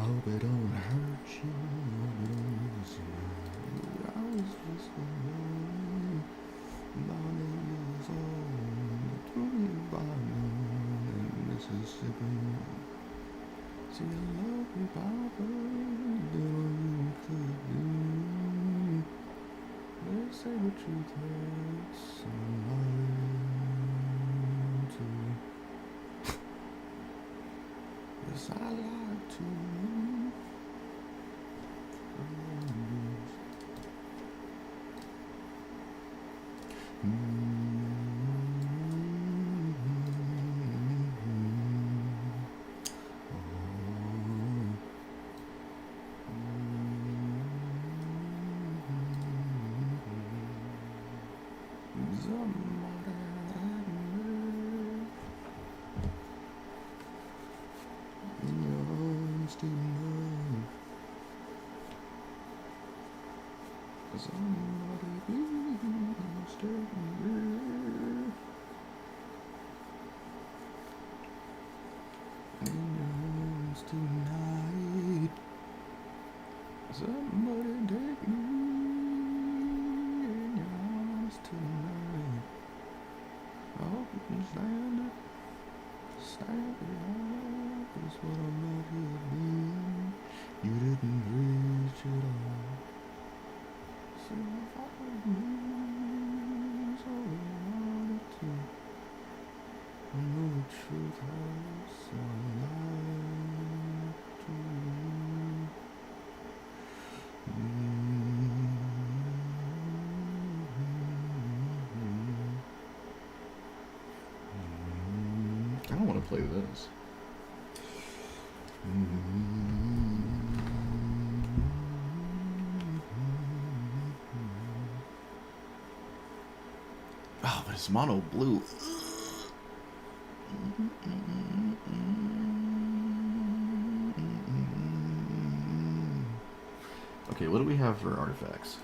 hope it don't hurt you. I hope it don't listen. I was just a boy. My name is on 25 in Mississippi. See, I love you, Papa. Did all you could do. They say the truth hurts. I'm lying to you. Yes, I lied to you. Tonight, somebody take me in your arms tonight. I hope you can stand it, stand it up. That's what I'm out here doing. You didn't reach it all. So if I was me, so I wanted to. I know the truth hurts, so I lied to you. I don't want to play this. Oh, but it's mono blue. Okay, what do we have for artifacts?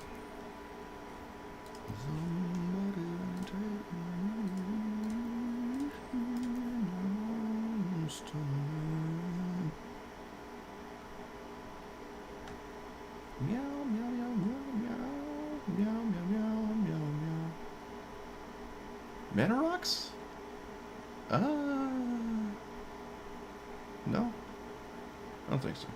Mana rocks? No? I don't think so.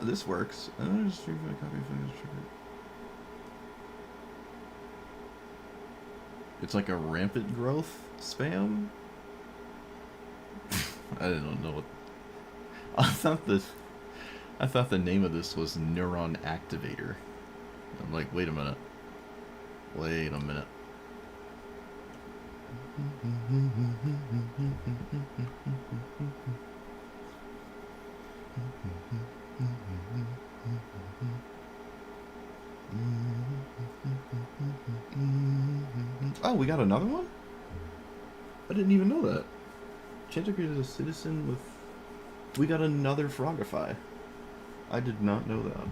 This works. Just a copy of trigger. It's like a rampant growth spam. I don't know what. I thought the name of this was Neuron Activator. I'm like, wait a minute. Wait a minute. Oh, we got another one? I didn't even know that. Chanticleer is a citizen with... We got another Frogify. I did not know that.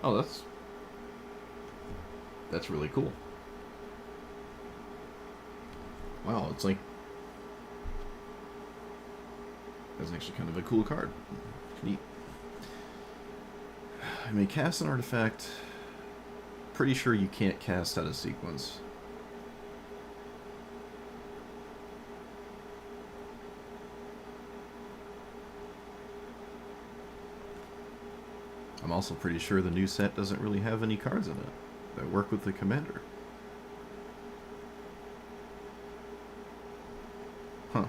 Oh, that's really cool. Wow, it's like... That's actually kind of a cool card. Neat. I may cast an artifact. Pretty sure you can't cast out of sequence. I'm also pretty sure the new set doesn't really have any cards in it that work with the commander. Huh.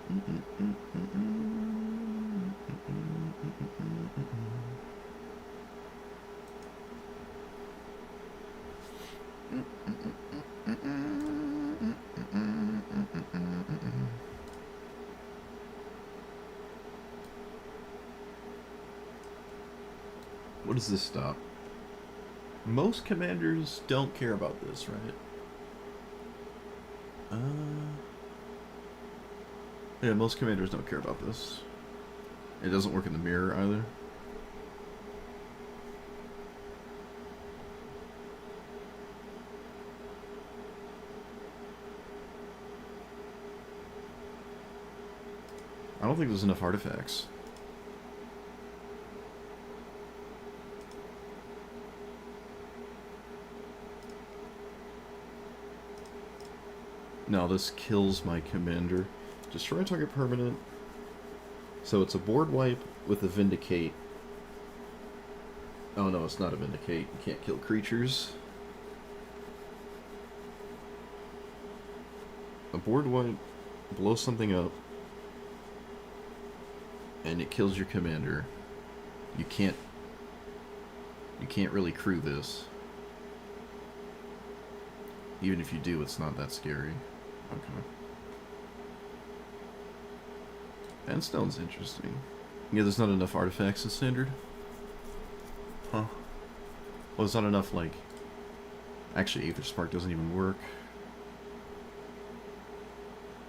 What does this stop? Most commanders don't care about this, right? Yeah, most commanders don't care about this. It doesn't work in the mirror either. I don't think there's enough artifacts. No, this kills my commander. Destroy target permanent. So it's a board wipe with a Vindicate. Oh no, it's not a Vindicate. You can't kill creatures. A board wipe, blow something up, and it kills your commander. You can't really crew this. Even if you do, it's not that scary. Okay. Endstone's interesting. Yeah, there's not enough artifacts in Standard. Huh. Well, there's not enough, like... Actually, Aether Spark doesn't even work.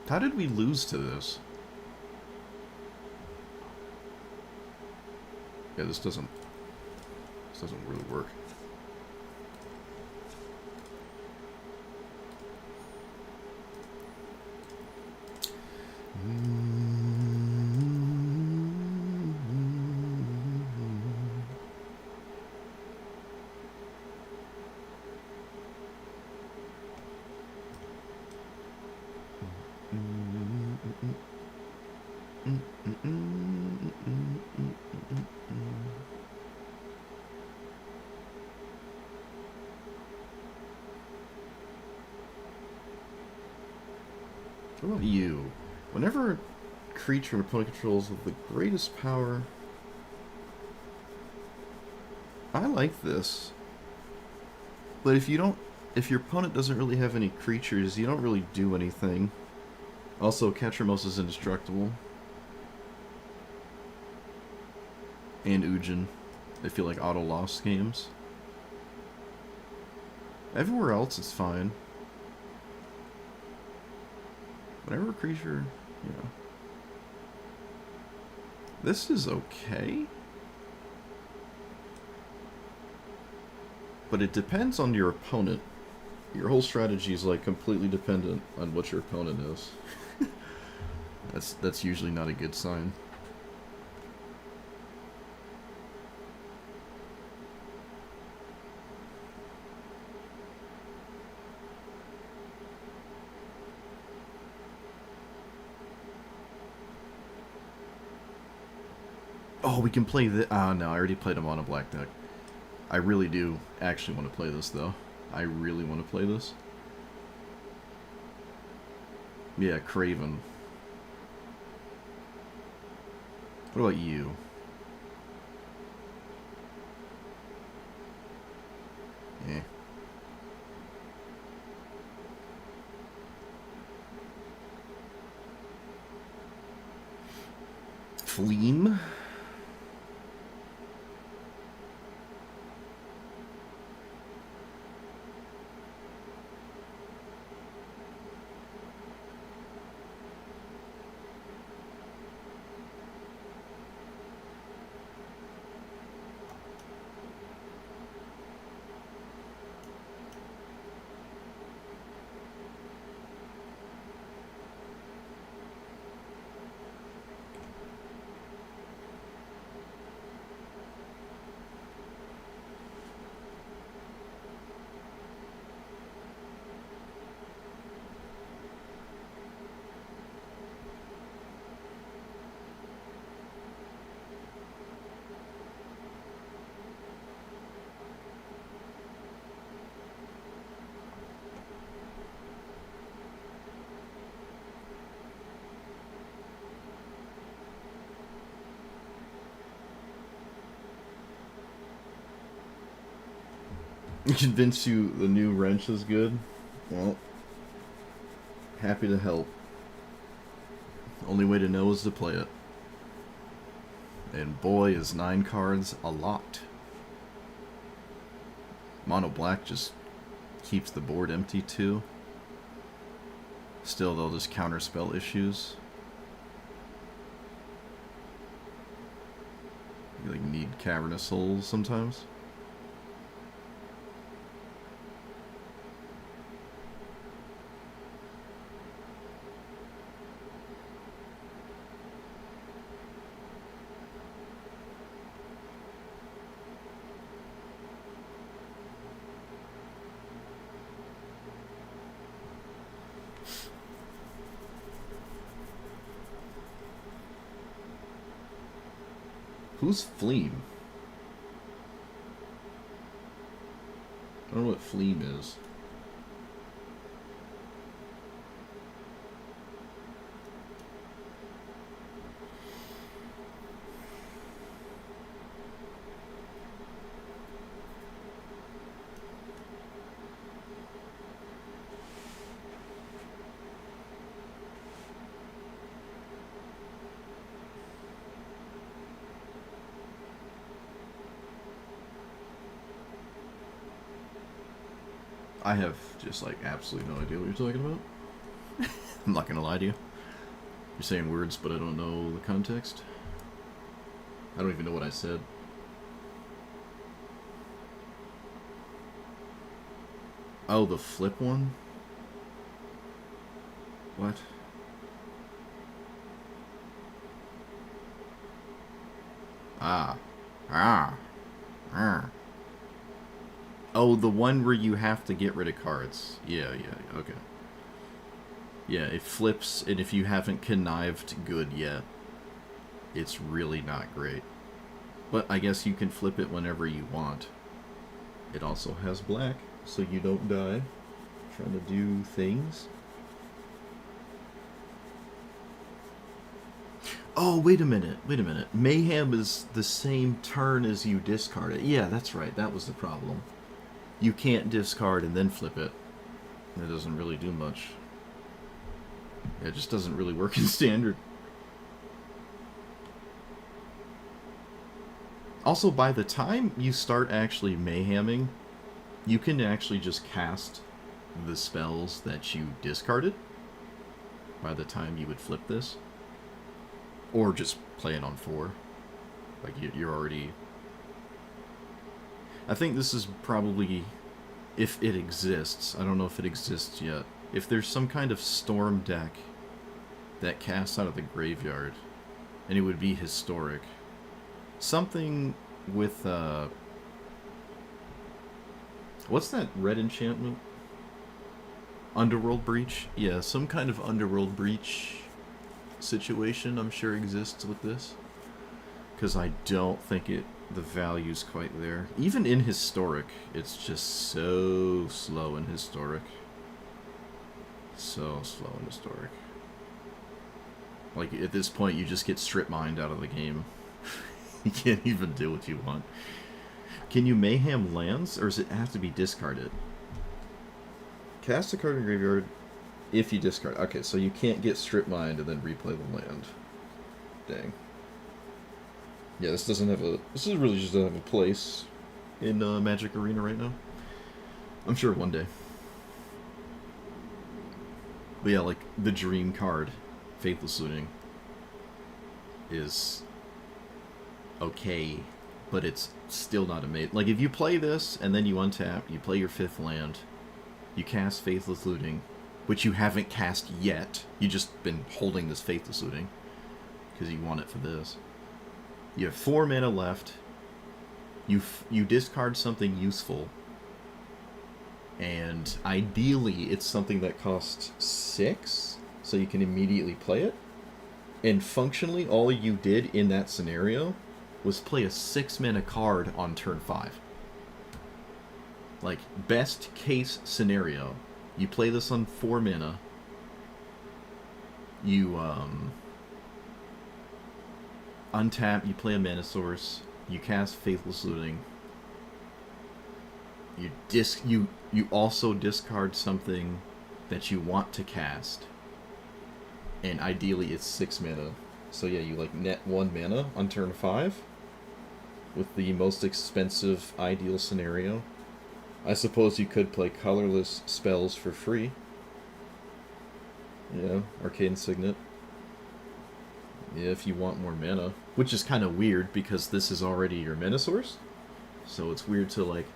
How did we lose to this? Yeah, this doesn't really work. What about you? Whenever a creature an opponent controls with the greatest power... I like this. But if your opponent doesn't really have any creatures, you don't really do anything. Also, Catrimos is indestructible. And Ujin. They feel like auto-loss games. Everywhere else, it's fine. Whenever a creature, you know. This is okay. But it depends on your opponent. Your whole strategy is like completely dependent on what your opponent is. That's usually not a good sign. Oh, we can play the... Ah, no, I already played him on a black deck. I really do actually want to play this, though. I really want to play this. Yeah, Craven. What about you? Yeah. Fleam? Convince you the new wrench is good? Well, happy to help. Only way to know is to play it. And boy, is 9 cards a lot. Mono black just keeps the board empty too. Still, they'll just counterspell issues. You like need Cavernous Souls sometimes. Who's Fleam? I don't know what Fleam is. I have just like absolutely no idea what you're talking about. I'm not gonna lie to you. You're saying words, but I don't know the context. I don't even know what I said. Oh, the flip one? What? Ah. Ah. Ah. Oh, the one where you have to get rid of cards. Yeah, okay. Yeah, it flips, and if you haven't connived good yet, it's really not great. But I guess you can flip it whenever you want. It also has black, so you don't die trying to do things. Oh, wait a minute. Mayhem is the same turn as you discard it. Yeah, that's right. That was the problem. You can't discard and then flip it. That doesn't really do much. It just doesn't really work in Standard. Also, by the time you start actually mayheming, you can actually just cast the spells that you discarded by the time you would flip this. Or just play it on 4. Like, you're already... I think this is probably, if it exists, I don't know if it exists yet, if there's some kind of storm deck that casts out of the graveyard, and it would be historic. Something with, what's that red enchantment? Underworld Breach? Yeah, some kind of Underworld Breach situation I'm sure exists with this. Because I don't think the value's quite there. Even in Historic, it's just so slow in Historic. So slow in Historic. Like, at this point, you just get strip mined out of the game. You can't even do what you want. Can you mayhem lands, or does it have to be discarded? Cast a card in graveyard if you discard. Okay, so you can't get strip mined and then replay the land. Dang. Yeah, this doesn't have a... This is really just doesn't have a place in Magic Arena right now. I'm sure one day. But yeah, like, the dream card, Faithless Looting, is okay, but it's still not amazing. Like, if you play this, and then you untap, you play your 5th land, you cast Faithless Looting, which you haven't cast yet, you've just been holding this Faithless Looting, because you want it for this. You have 4 mana left, you discard something useful, and ideally it's something that costs 6, so you can immediately play it. And functionally, all you did in that scenario was play a 6 mana card on turn 5. Like, best case scenario, you play this on 4 mana, you untap, you play a mana source, you cast Faithless Looting, you also discard something that you want to cast, and ideally it's 6 mana. So yeah, you like net 1 mana on turn 5, with the most expensive ideal scenario. I suppose you could play colorless spells for free. Yeah, Arcane Signet. Yeah, if you want more mana, which is kind of weird because this is already your mana source. So it's weird to like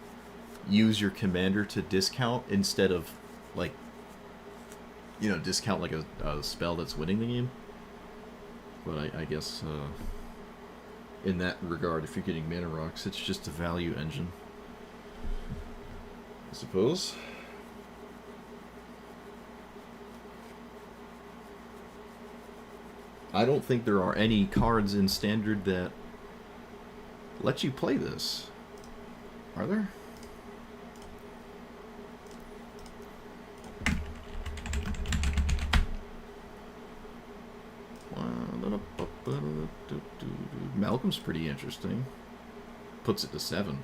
use your commander to discount instead of like discount like a spell that's winning the game. But I guess in that regard, if you're getting mana rocks, it's just a value engine, I suppose. I don't think there are any cards in Standard that let you play this. Are there? Malcolm's pretty interesting. Puts it to 7.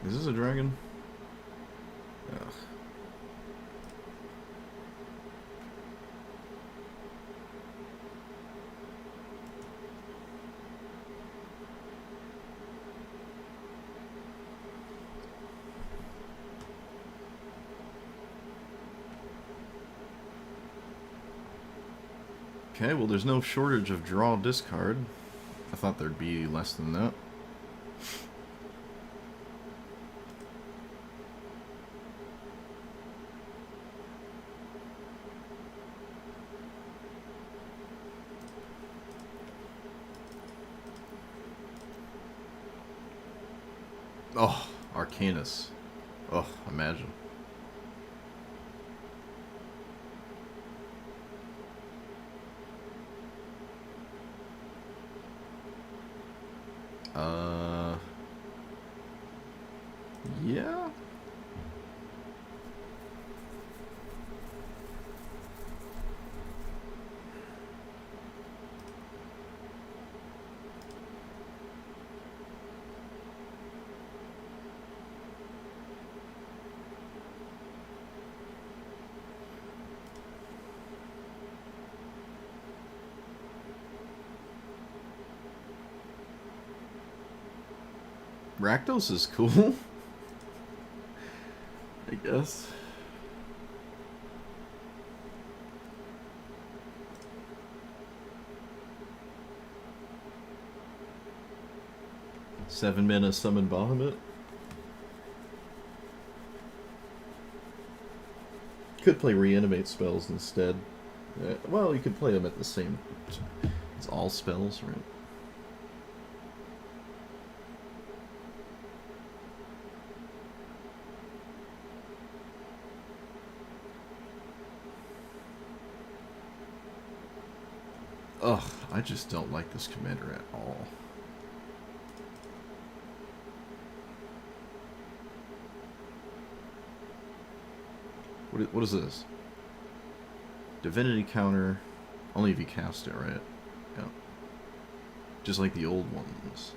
Is this a dragon? Ugh. Okay, well there's no shortage of draw discard. I thought there'd be less than that. Oh, Arcanus. Oh, imagine. Yeah. Rakdos is cool. I guess. Seven mana summon Bahamut. Could play reanimate spells instead. Well, you could play them at the same. It's all spells, right? Ugh, I just don't like this commander at all. What is this? Divinity counter, only if you cast it, right? Yeah. Just like the old ones.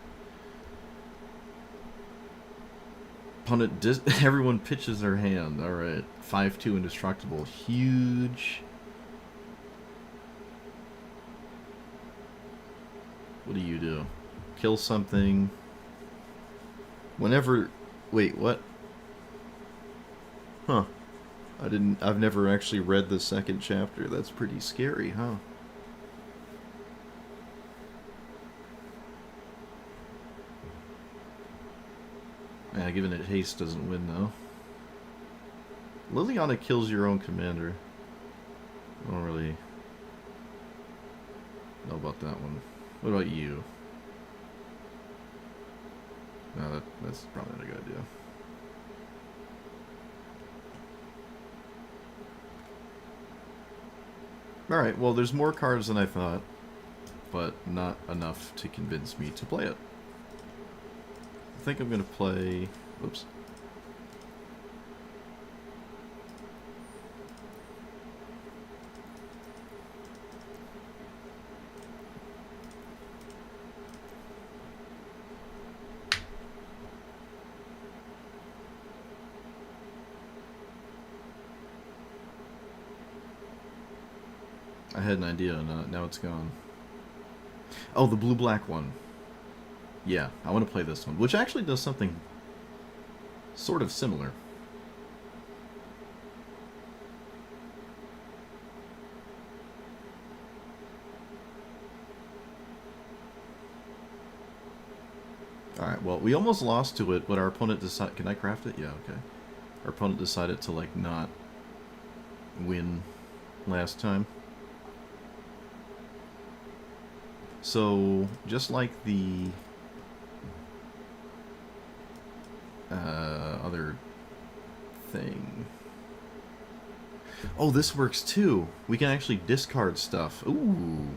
Opponent everyone pitches their hand. Alright. 5/2 indestructible. Huge. What do? Kill something. Whenever... Wait, what? Huh. I've never actually read the second chapter. That's pretty scary, huh? Yeah, given it haste doesn't win, though. Liliana kills your own commander. I don't really know about that one. What about you? No, that's probably not a good idea. Alright, well, there's more cards than I thought, but not enough to convince me to play it. I think I'm going to play... Oops. I had an idea, and now it's gone. Oh, the blue-black one. Yeah, I want to play this one, which actually does something sort of similar. Alright, well, we almost lost to it, but our opponent decided... Can I craft it? Yeah, okay. Our opponent decided to, like, not win last time. So, just like the other thing... Oh, this works too! We can actually discard stuff. Ooh!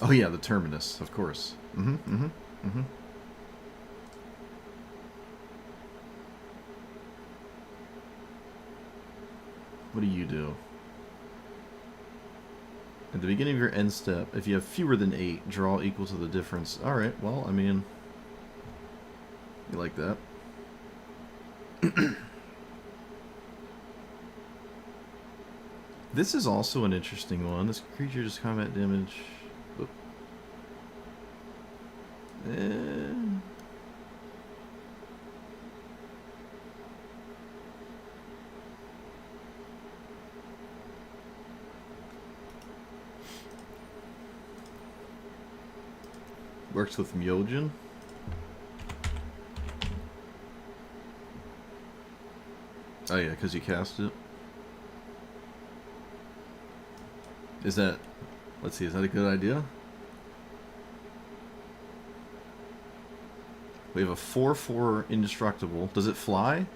Oh yeah, the Terminus, of course. What do you do? At the beginning of your end step, if you have fewer than 8, draw equal to the difference. Alright, well, I mean... You like that. This is also an interesting one. This creature does combat damage... Oop. Works with Myojin. Oh yeah, because you cast it. Is that... Let's see, is that a good idea? We have a 4/4 indestructible. Does it fly?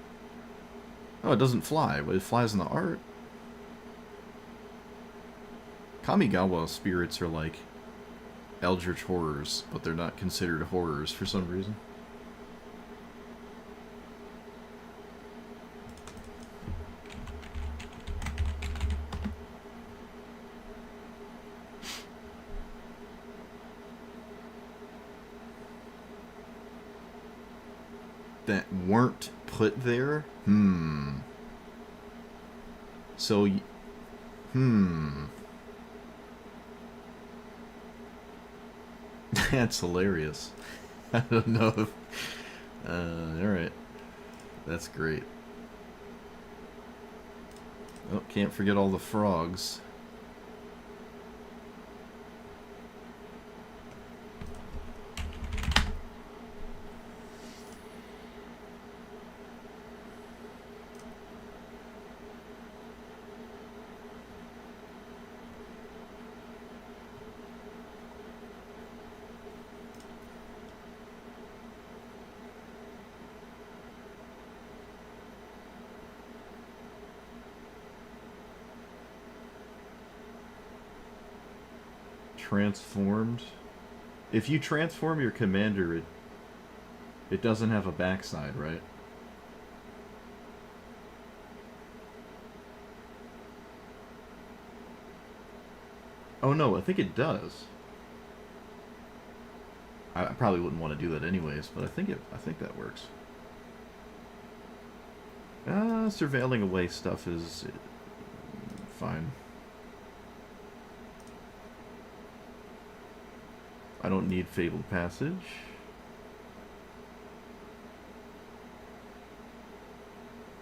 Oh, it doesn't fly, but it flies in the art. Kamigawa spirits are like eldritch horrors, but they're not considered horrors for some reason. That weren't put there? So, That's hilarious. I don't know if... alright. That's great. Oh, can't forget all the frogs. Transformed. If you transform your commander, it doesn't have a backside, right? Oh no, I think it does. I probably wouldn't want to do that anyways, but I think that works. Surveilling away stuff is fine. I don't need Fabled Passage.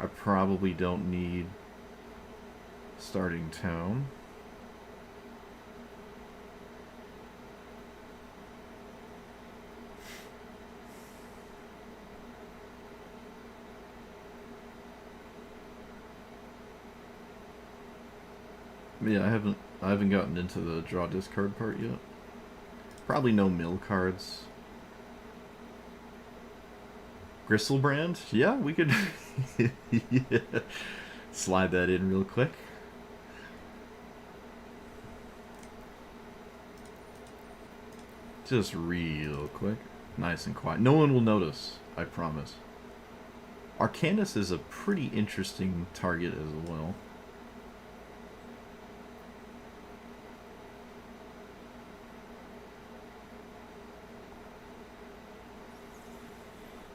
I probably don't need starting town. Yeah, I haven't gotten into the draw discard part yet. Probably no mill cards. Gristlebrand? Yeah, we could yeah. Slide that in real quick. Just real quick. Nice and quiet. No one will notice, I promise. Arcanus is a pretty interesting target as well.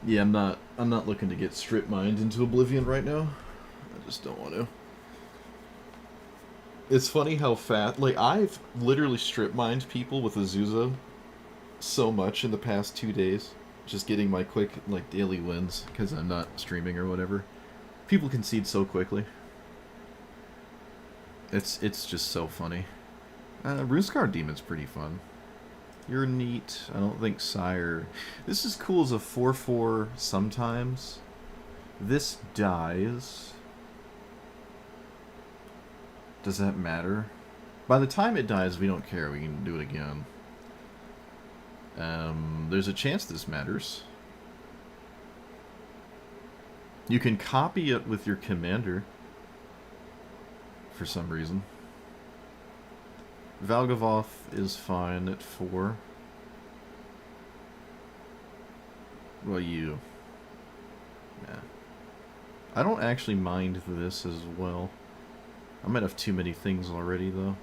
Yeah, I'm not looking to get strip mined into Oblivion right now. I just don't want to. It's funny how fast, like, I've literally strip mined people with Azusa so much in the past 2 days. Just getting my quick, like, daily wins because I'm not streaming or whatever. People concede so quickly. It's just so funny. Runescar Demon's pretty fun. You're neat. I don't think Sire... This is cool as a 4/4 sometimes. This dies. Does that matter? By the time it dies, we don't care. We can do it again. There's a chance this matters. You can copy it with your commander. For some reason. Valgavoth is fine at 4. Well, you... Yeah. I don't actually mind this as well. I might have too many things already, though.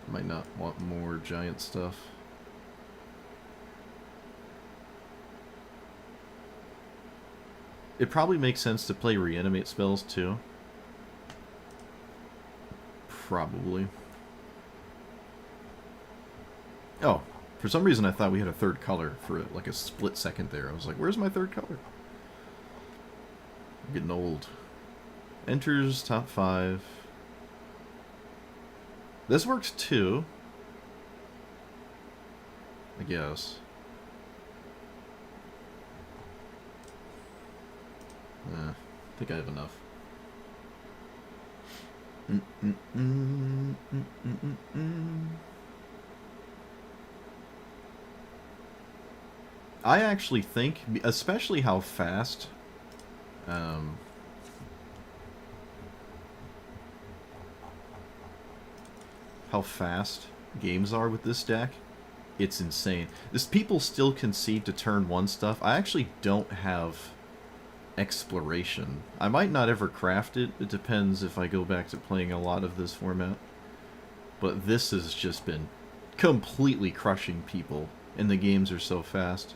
I might not want more giant stuff. It probably makes sense to play reanimate spells, too. Probably. Oh, for some reason I thought we had a third color for like a split second there. I was like, where's my third color? I'm getting old. Enters top 5. This works too. I guess. I think I have enough. I actually think, especially how fast, games are with this deck, it's insane. People still concede to turn 1 stuff. I actually don't have exploration. I might not ever craft it. It depends if I go back to playing a lot of this format. But this has just been completely crushing people, and the games are so fast.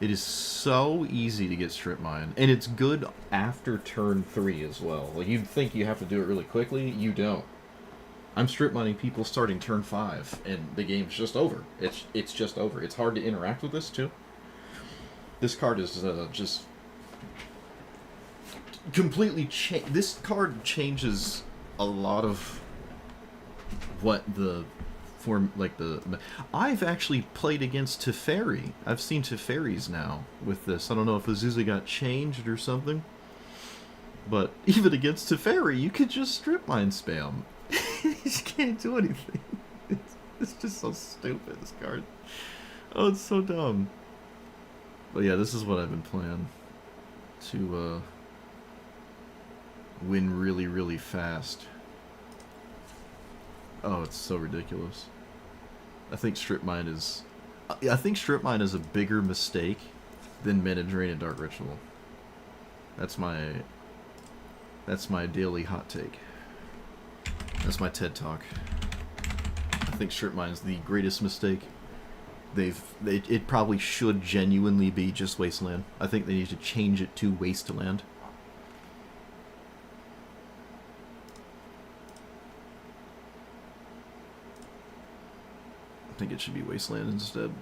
It is so easy to get strip mine, and it's good after turn 3 as well. Like, you'd think you have to do it really quickly, you don't. I'm strip mining people starting turn 5, and the game's just over. It's just over. It's hard to interact with this, too. This card is just completely this card changes a lot of what the form, like the... I've actually played against Teferi. I've seen Teferis now with this. I don't know if Azusa got changed or something, but even against Teferi, you could just strip mine spam. You just can't do anything. It's just so stupid, this card. Oh, it's so dumb. But yeah, this is what I've been playing to win really, really fast. Oh, it's so ridiculous. I think strip mine is a bigger mistake than Mana Drain and Dark Ritual. That's my daily hot take. That's my TED Talk. I think strip mine's the greatest mistake. It probably should genuinely be just Wasteland. I think they need to change it to Wasteland. I think it should be Wasteland instead.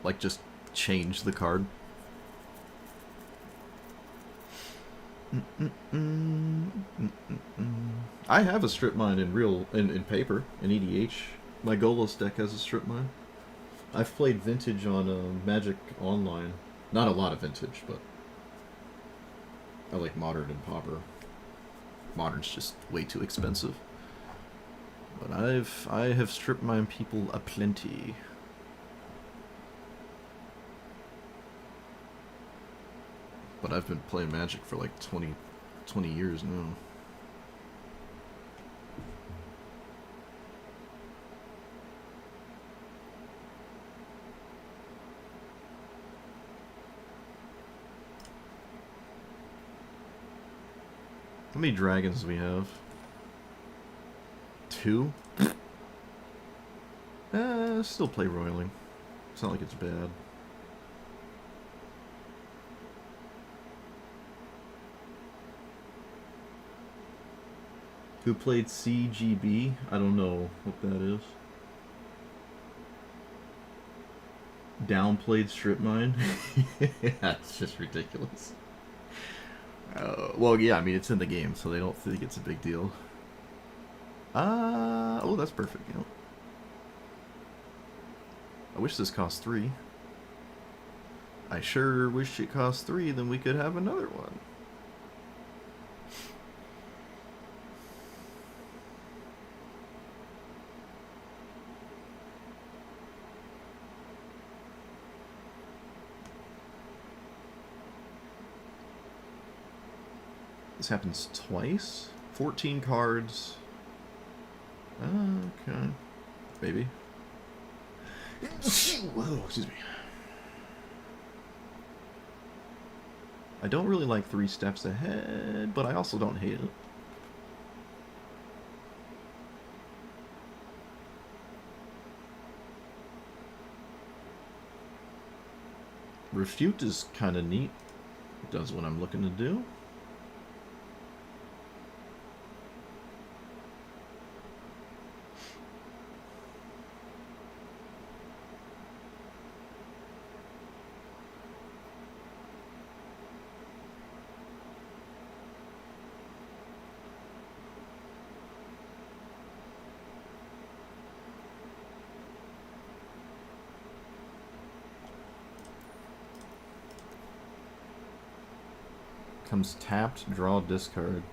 Like, just change the card. I have a strip mine in in paper in EDH. My Golos deck has a strip mine. I've played Vintage on Magic Online. Not a lot of Vintage, but I like Modern and Pauper. Modern's just way too expensive. But I have strip mine people aplenty. But I've been playing Magic for like 20 years now. How many dragons do we have? 2? Still play Roiling. It's not like it's bad. Who played CGB? I don't know what that is. Downplayed Strip Mine? That's just ridiculous. Well, yeah, I mean, it's in the game, so they don't think it's a big deal. Oh, that's perfect, you know. I wish this cost 3. I sure wish it cost 3, then we could have another one. This happens twice? 14 cards. Okay. Maybe. Whoa, excuse me. I don't really like 3 steps ahead, but I also don't hate it. Refute is kind of neat. It does what I'm looking to do. Comes tapped, draw, discard.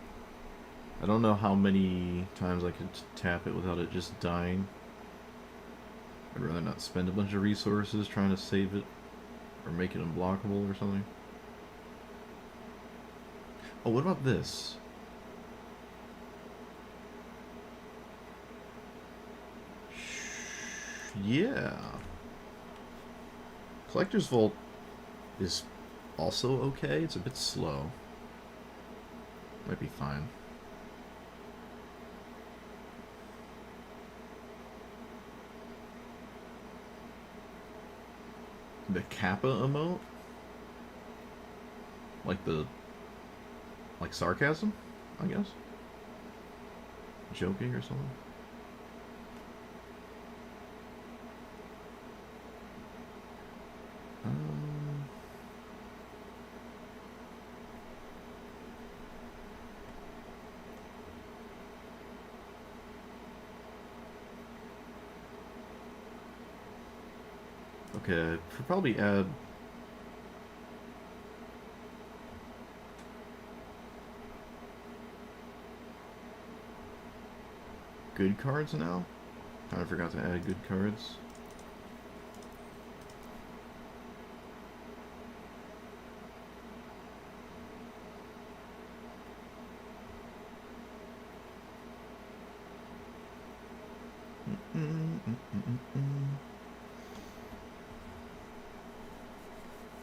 I don't know how many times I could tap it without it just dying. I'd rather not spend a bunch of resources trying to save it or make it unblockable or something. Oh, what about this? Yeah. Collector's Vault is also okay. It's a bit slow. Might be fine. The Kappa emote? Like sarcasm, I guess? Joking or something? Okay, should probably add good cards now. I forgot to add good cards.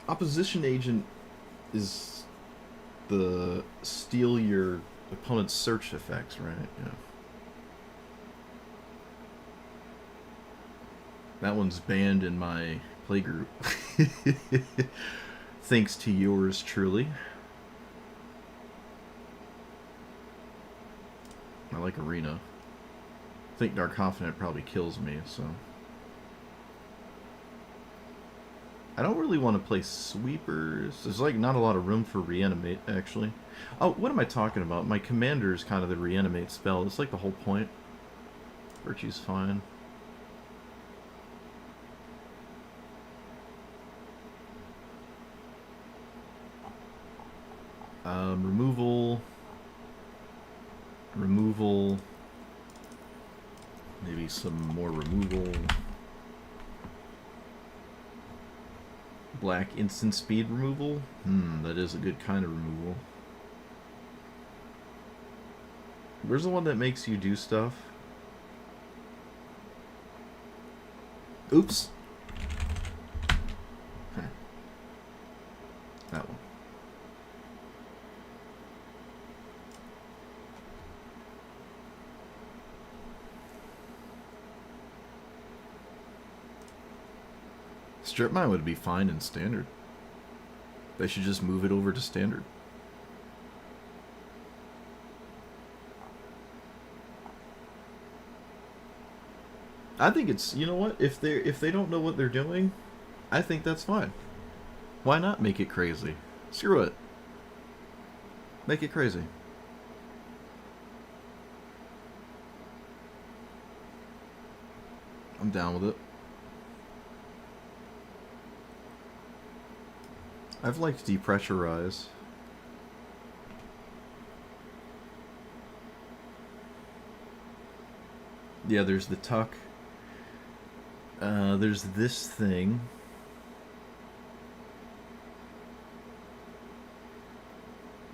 Opposition agent is the steal your opponent's search effects, right? Yeah. That one's banned in my playgroup. Thanks to yours truly. I like Arena. I think Dark Confidant probably kills me, so... I don't really want to play sweepers. There's like not a lot of room for reanimate, actually. Oh, what am I talking about? My commander is kind of the reanimate spell. It's like the whole point. Virtue's fine. Removal. Removal. Maybe some more removal. Black instant speed removal? That is a good kind of removal. Where's the one that makes you do stuff? Oops. Huh. That one. Strip mine would be fine in standard. They should just move it over to standard. I think it's, you know what? If they don't know what they're doing, I think that's fine. Why not make it crazy? Screw it. Make it crazy. I'm down with it. I've liked depressurize. Yeah, there's the tuck. There's this thing.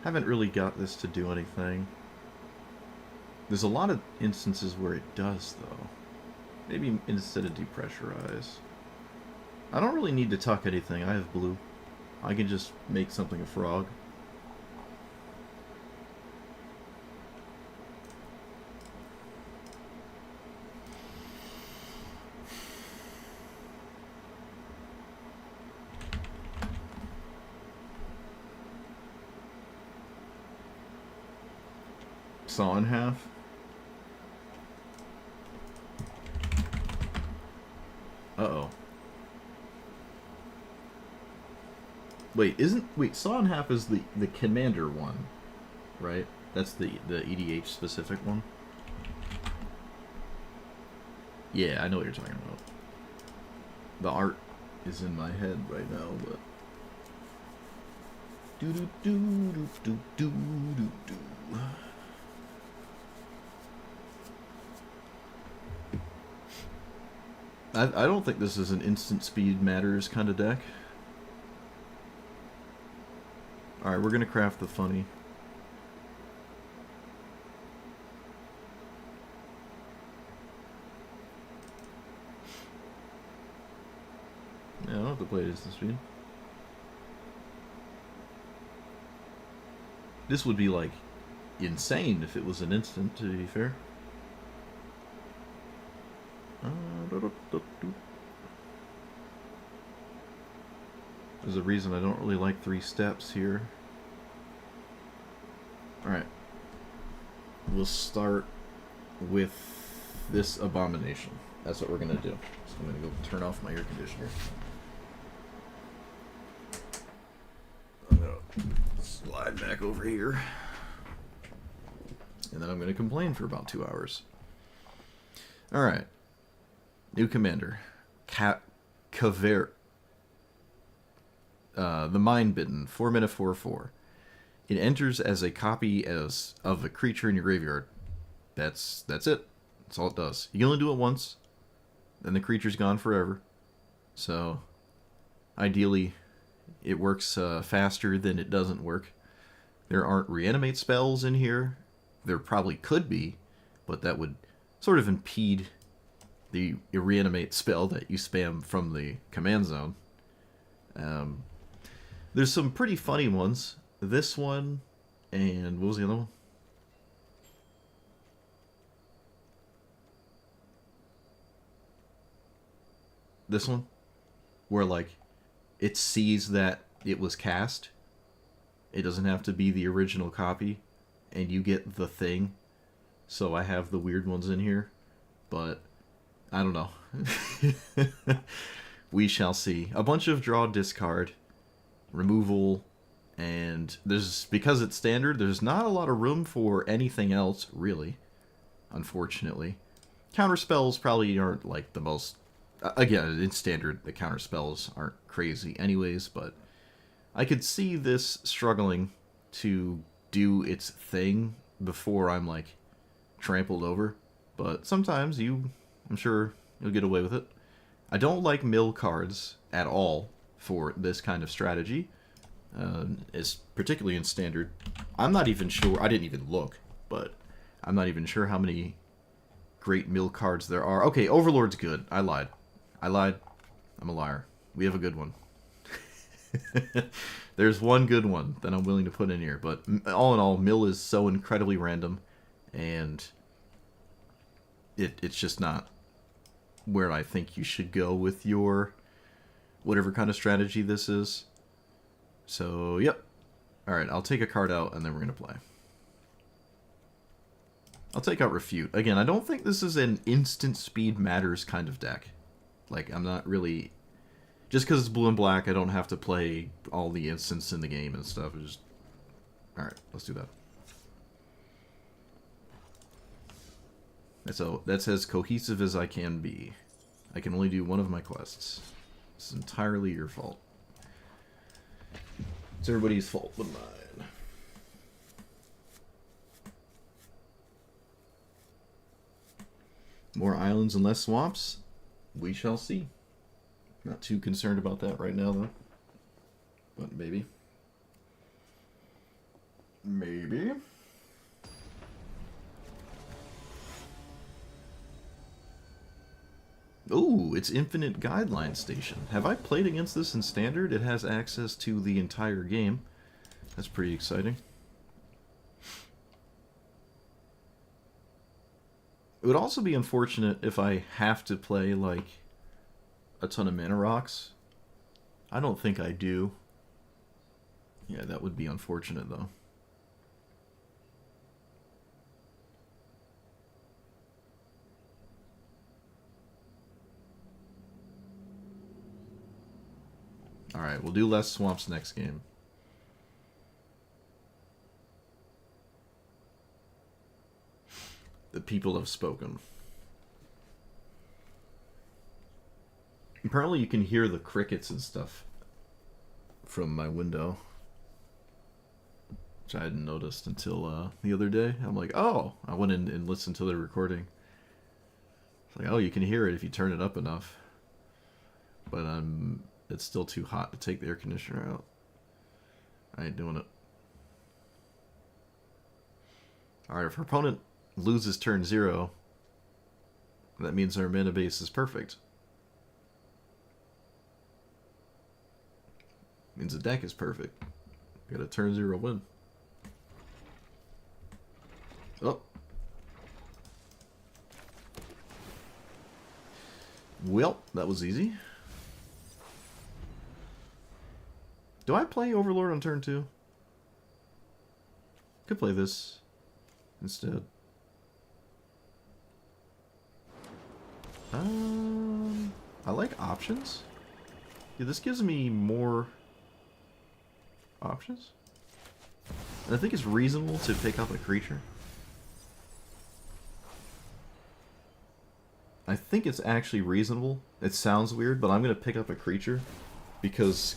Haven't really got this to do anything. There's a lot of instances where it does, though. Maybe instead of depressurize. I don't really need to tuck anything. I have blue. I can just make something a frog. Saw in half. Uh-oh. Wait, Saw in half is the commander one, right? That's the EDH specific one. Yeah, I know what you're talking about. The art is in my head right now, but do do do do do do do do. I don't think this is an instant speed matters kind of deck. Alright, we're gonna craft the funny. Yeah, I don't have to play instant speed. This would be like insane if it was an instant, to be fair. There's a reason I don't really like 3 steps here. Alright. We'll start with this abomination. That's what we're gonna do. So I'm gonna go turn off my air conditioner. I'm gonna slide back over here. And then I'm gonna complain for about 2 hours. Alright. New commander. Kaver. The Mindbitten. 4-mana 4/4. It enters as a copy of a creature in your graveyard. That's it. That's all it does. You can only do it once, then the creature's gone forever. So, ideally, it works faster than it doesn't work. There aren't reanimate spells in here. There probably could be, but that would sort of impede the reanimate spell that you spam from the command zone. There's some pretty funny ones. This one, and what was the other one? This one, where like it sees that it was cast. It doesn't have to be the original copy, and you get the thing. So I have the weird ones in here, but I don't know. We shall see. A bunch of draw, discard, removal, and because it's standard, there's not a lot of room for anything else, really, unfortunately. Counter spells probably aren't like the most... Again, in standard, the counter spells aren't crazy anyways, but I could see this struggling to do its thing before I'm, like, trampled over. But sometimes I'm sure you'll get away with it. I don't like mill cards at all for this kind of strategy. It's particularly in standard. I'm not even sure, I didn't even look, but I'm not even sure how many great mill cards there are. Okay, Overlord's good. I lied. I'm a liar. We have a good one. There's one good one that I'm willing to put in here, but all in all, mill is so incredibly random, and it's just not where I think you should go with your whatever kind of strategy this is. So, yep. Alright, I'll take a card out, and then we're going to play. I'll take out Refute. Again, I don't think this is an instant speed matters kind of deck. Like, I'm not really... Just because it's blue and black, I don't have to play all the instants in the game and stuff. It's just... Alright, let's do that. That's as cohesive as I can be. I can only do one of my quests. It's entirely your fault. It's everybody's fault but mine. More islands and less swamps? We shall see. Not too concerned about that right now, though. But maybe. Maybe. Ooh, it's Infinite Guideline Station. Have I played against this in Standard? It has access to the entire game. That's pretty exciting. It would also be unfortunate if I have to play, like, a ton of mana rocks. I don't think I do. Yeah, that would be unfortunate, though. Alright, we'll do less swamps next game. The people have spoken. Apparently you can hear the crickets and stuff from my window, which I hadn't noticed until the other day. I'm like, oh, I went in and listened to the recording. It's like, oh, you can hear it if you turn it up enough. But it's still too hot to take the air conditioner out. I ain't doing it. Alright, if her opponent loses turn 0, that means our mana base is perfect. Means the deck is perfect. Got a turn 0 win. Oh. Well, that was easy. Do I play Overlord on turn 2? Could play this instead. I like options. Yeah, this gives me more options. And I think it's reasonable to pick up a creature. I think it's actually reasonable. It sounds weird, but I'm going to pick up a creature because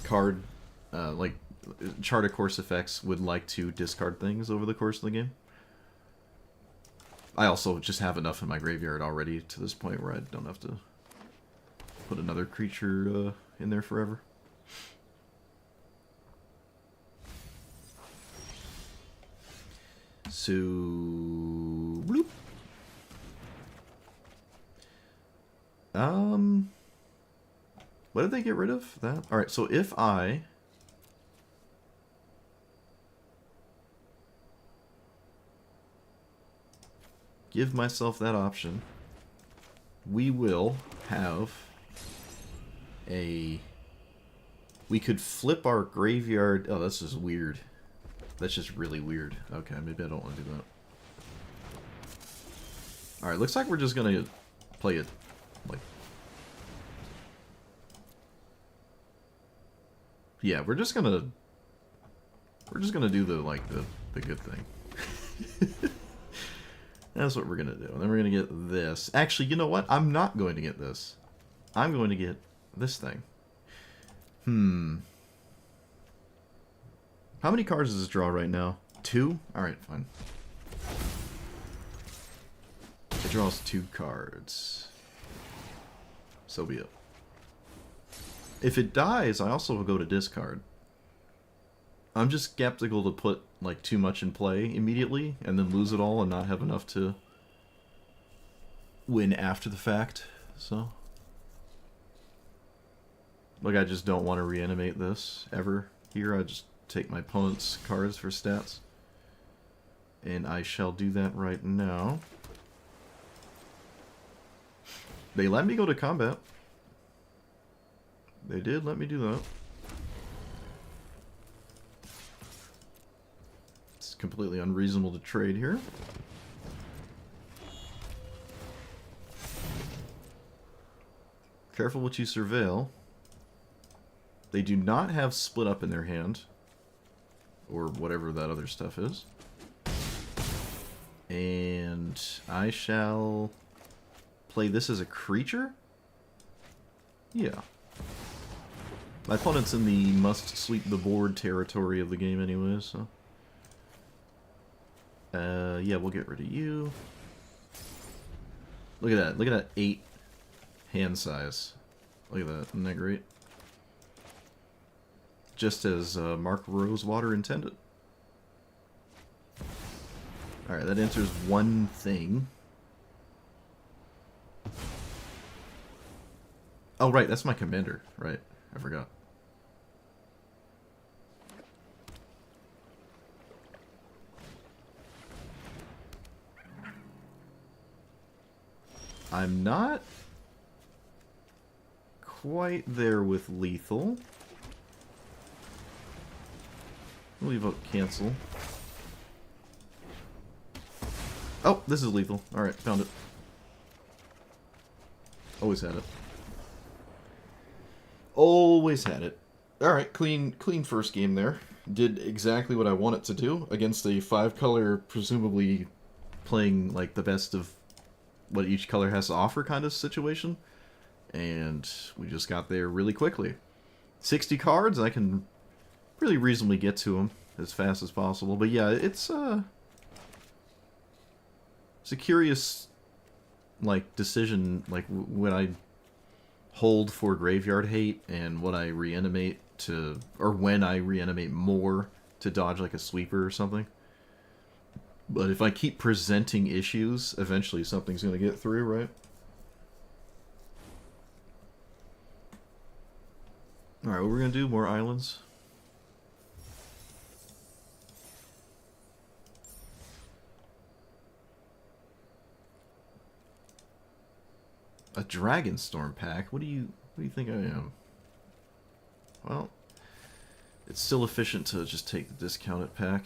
like Chart of Course effects would like to discard things over the course of the game. I also just have enough in my graveyard already to this point where I don't have to put another creature in there forever. So, bloop. What did they get rid of? That? Alright, so if I give myself that option, we will have a... We could flip our graveyard... Oh, this is weird. That's just really weird. Okay, maybe I don't want to do that. Alright, looks like we're just gonna play it, like... Yeah, we're just gonna do the good thing. That's what we're gonna do. And then we're gonna get this. Actually, you know what? I'm not going to get this. I'm going to get this thing. How many cards does this draw right now? 2? Alright, fine. It draws 2 cards. So be it. If it dies, I also will go to discard. I'm just skeptical to put like too much in play immediately and then lose it all and not have enough to win after the fact. So, like, I just don't want to reanimate this ever here. I just take my opponent's cards for stats. And I shall do that right now. They let me go to combat. They did let me do that. It's completely unreasonable to trade here. Careful what you surveil. They do not have split up in their hand. Or whatever that other stuff is. And I shall play this as a creature? Yeah. My opponent's in the must sweep the board territory of the game anyway, so... yeah, we'll get rid of you. Look at that. Look at that 8 hand size. Look at that. Isn't that great? Just as Mark Rosewater intended. Alright, that answers one thing. Oh, right, that's my commander. Right, I forgot. I'm not quite there with lethal. I'll leave out cancel. Oh, this is lethal. Alright, found it. Always had it. Always had it. Alright, clean first game there. Did exactly what I want it to do against a 5-color, presumably playing like the best of what each color has to offer kind of situation. And we just got there really quickly. 60 cards, I can really reasonably get to them as fast as possible. But yeah, it's a curious like decision, like when I hold for Graveyard Hate and what I reanimate to, or when I reanimate more to dodge like a sweeper or something. But if I keep presenting issues, eventually something's going to get through, right? Alright, what we're going to do, more islands. A Dragonstorm pack? What do you think I am? Well, it's still efficient to just take the discounted pack.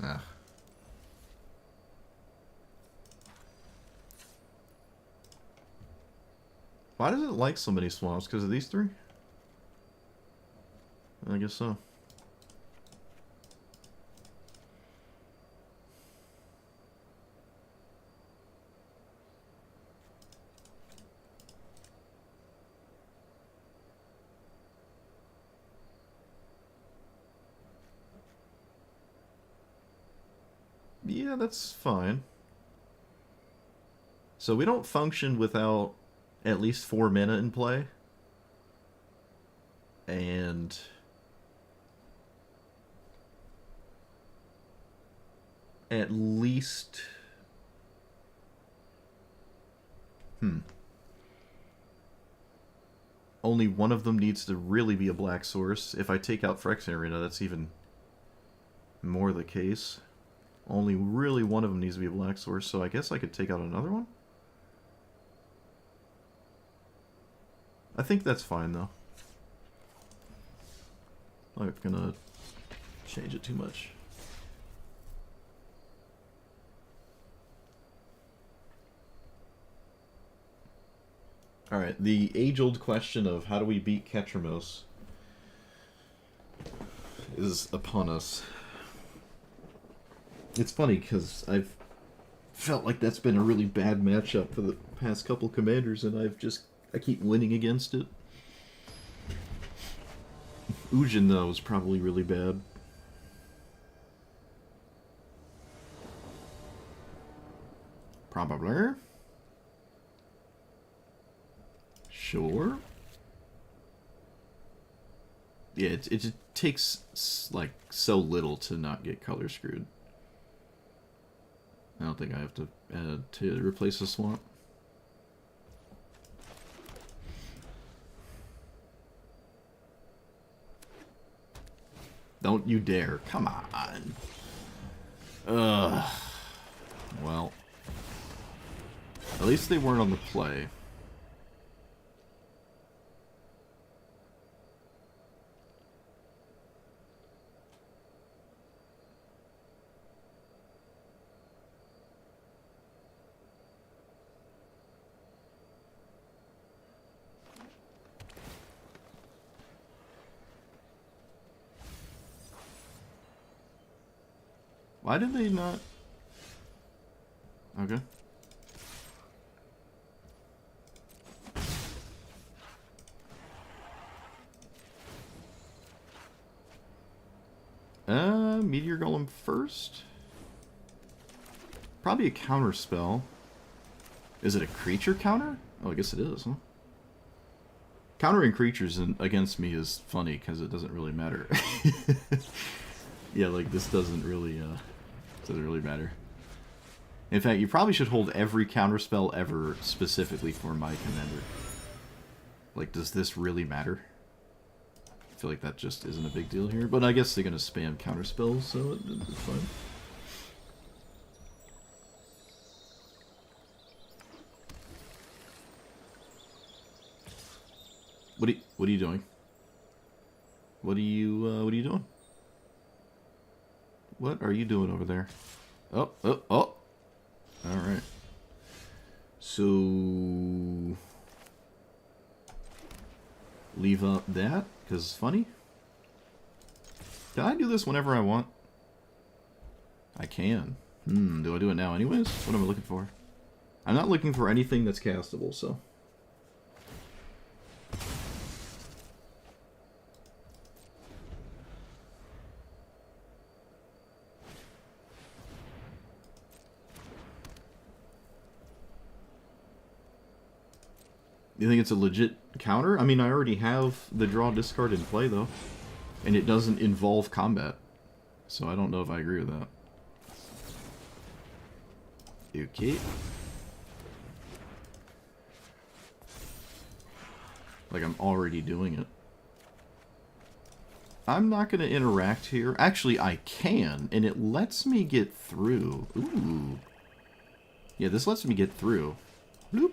Ah. Why does it like so many swamps? Because of these 3? I guess so. Yeah, that's fine. So we don't function without at least 4 mana in play. And at least... Only one of them needs to really be a black source. If I take out Phyrexian Arena, that's even more the case. Only really one of them needs to be a black source, so I guess I could take out another one? I think that's fine, though. I'm not gonna change it too much. Alright, the age-old question of how do we beat Ketramos is upon us. It's funny, because I've felt like that's been a really bad matchup for the past couple commanders, and I keep winning against it. Ujin, though, is probably really bad. Probably. Sure. Yeah, it takes, like, so little to not get color screwed. I don't think I have to add to replace the swamp. Don't you dare. Come on. Ugh. Well. At least they weren't on the play. Why did they not... Okay. Meteor Golem first? Probably a counter spell. Is it a creature counter? Oh, I guess it is, huh? Countering creatures against me is funny, because it doesn't really matter. Yeah, like, this doesn't really matter. In fact, you probably should hold every counterspell ever specifically for my commander. Like, does this really matter? I feel like that just isn't a big deal here, but I guess they're gonna spam counterspells, so it's fine. What are you doing? What are you doing? What are you doing over there? Oh. Alright. So... leave up that, because it's funny. Can I do this whenever I want? I can. Do I do it now anyways? What am I looking for? I'm not looking for anything that's castable, so... You think it's a legit counter? I mean, I already have the draw discard in play, though. And it doesn't involve combat. So I don't know if I agree with that. Okay. Like, I'm already doing it. I'm not going to interact here. Actually, I can, and it lets me get through. Ooh. Yeah, this lets me get through. Bloop.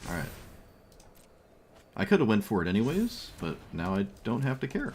Alright. I could have went for it anyways, but now I don't have to care.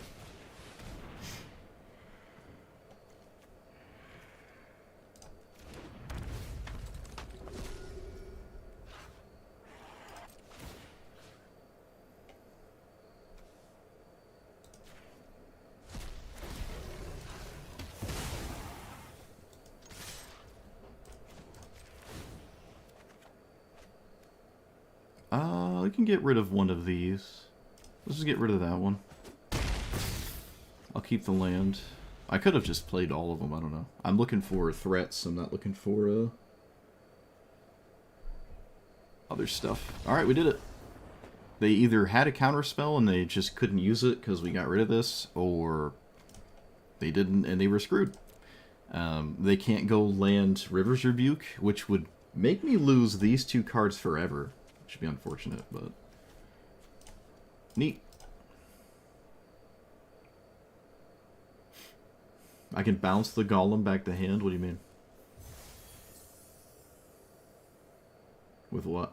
I can get rid of one of these. Let's just get rid of that one. I'll keep the land. I could have just played all of them, I don't know. I'm looking for threats, I'm not looking for other stuff. Alright, we did it. They either had a counter spell and they just couldn't use it because we got rid of this, or they didn't and they were screwed. They can't go land River's Rebuke, which would make me lose these two cards forever. Should be unfortunate, but neat. I can bounce the Golem back to hand? What do you mean? With what?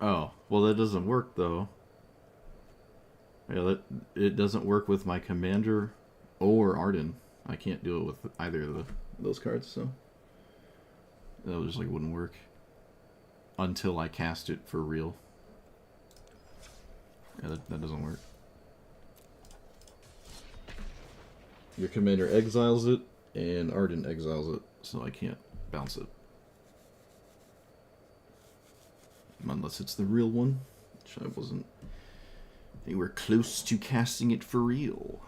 Oh, well that doesn't work though. Yeah, that it doesn't work with my Commander or Arden. I can't do it with either of those cards, so that just like wouldn't work until I cast it for real. Yeah, that doesn't work. Your Commander exiles it, and Arden exiles it, so I can't bounce it. Unless it's the real one, which I wasn't anywhere close to casting it for real.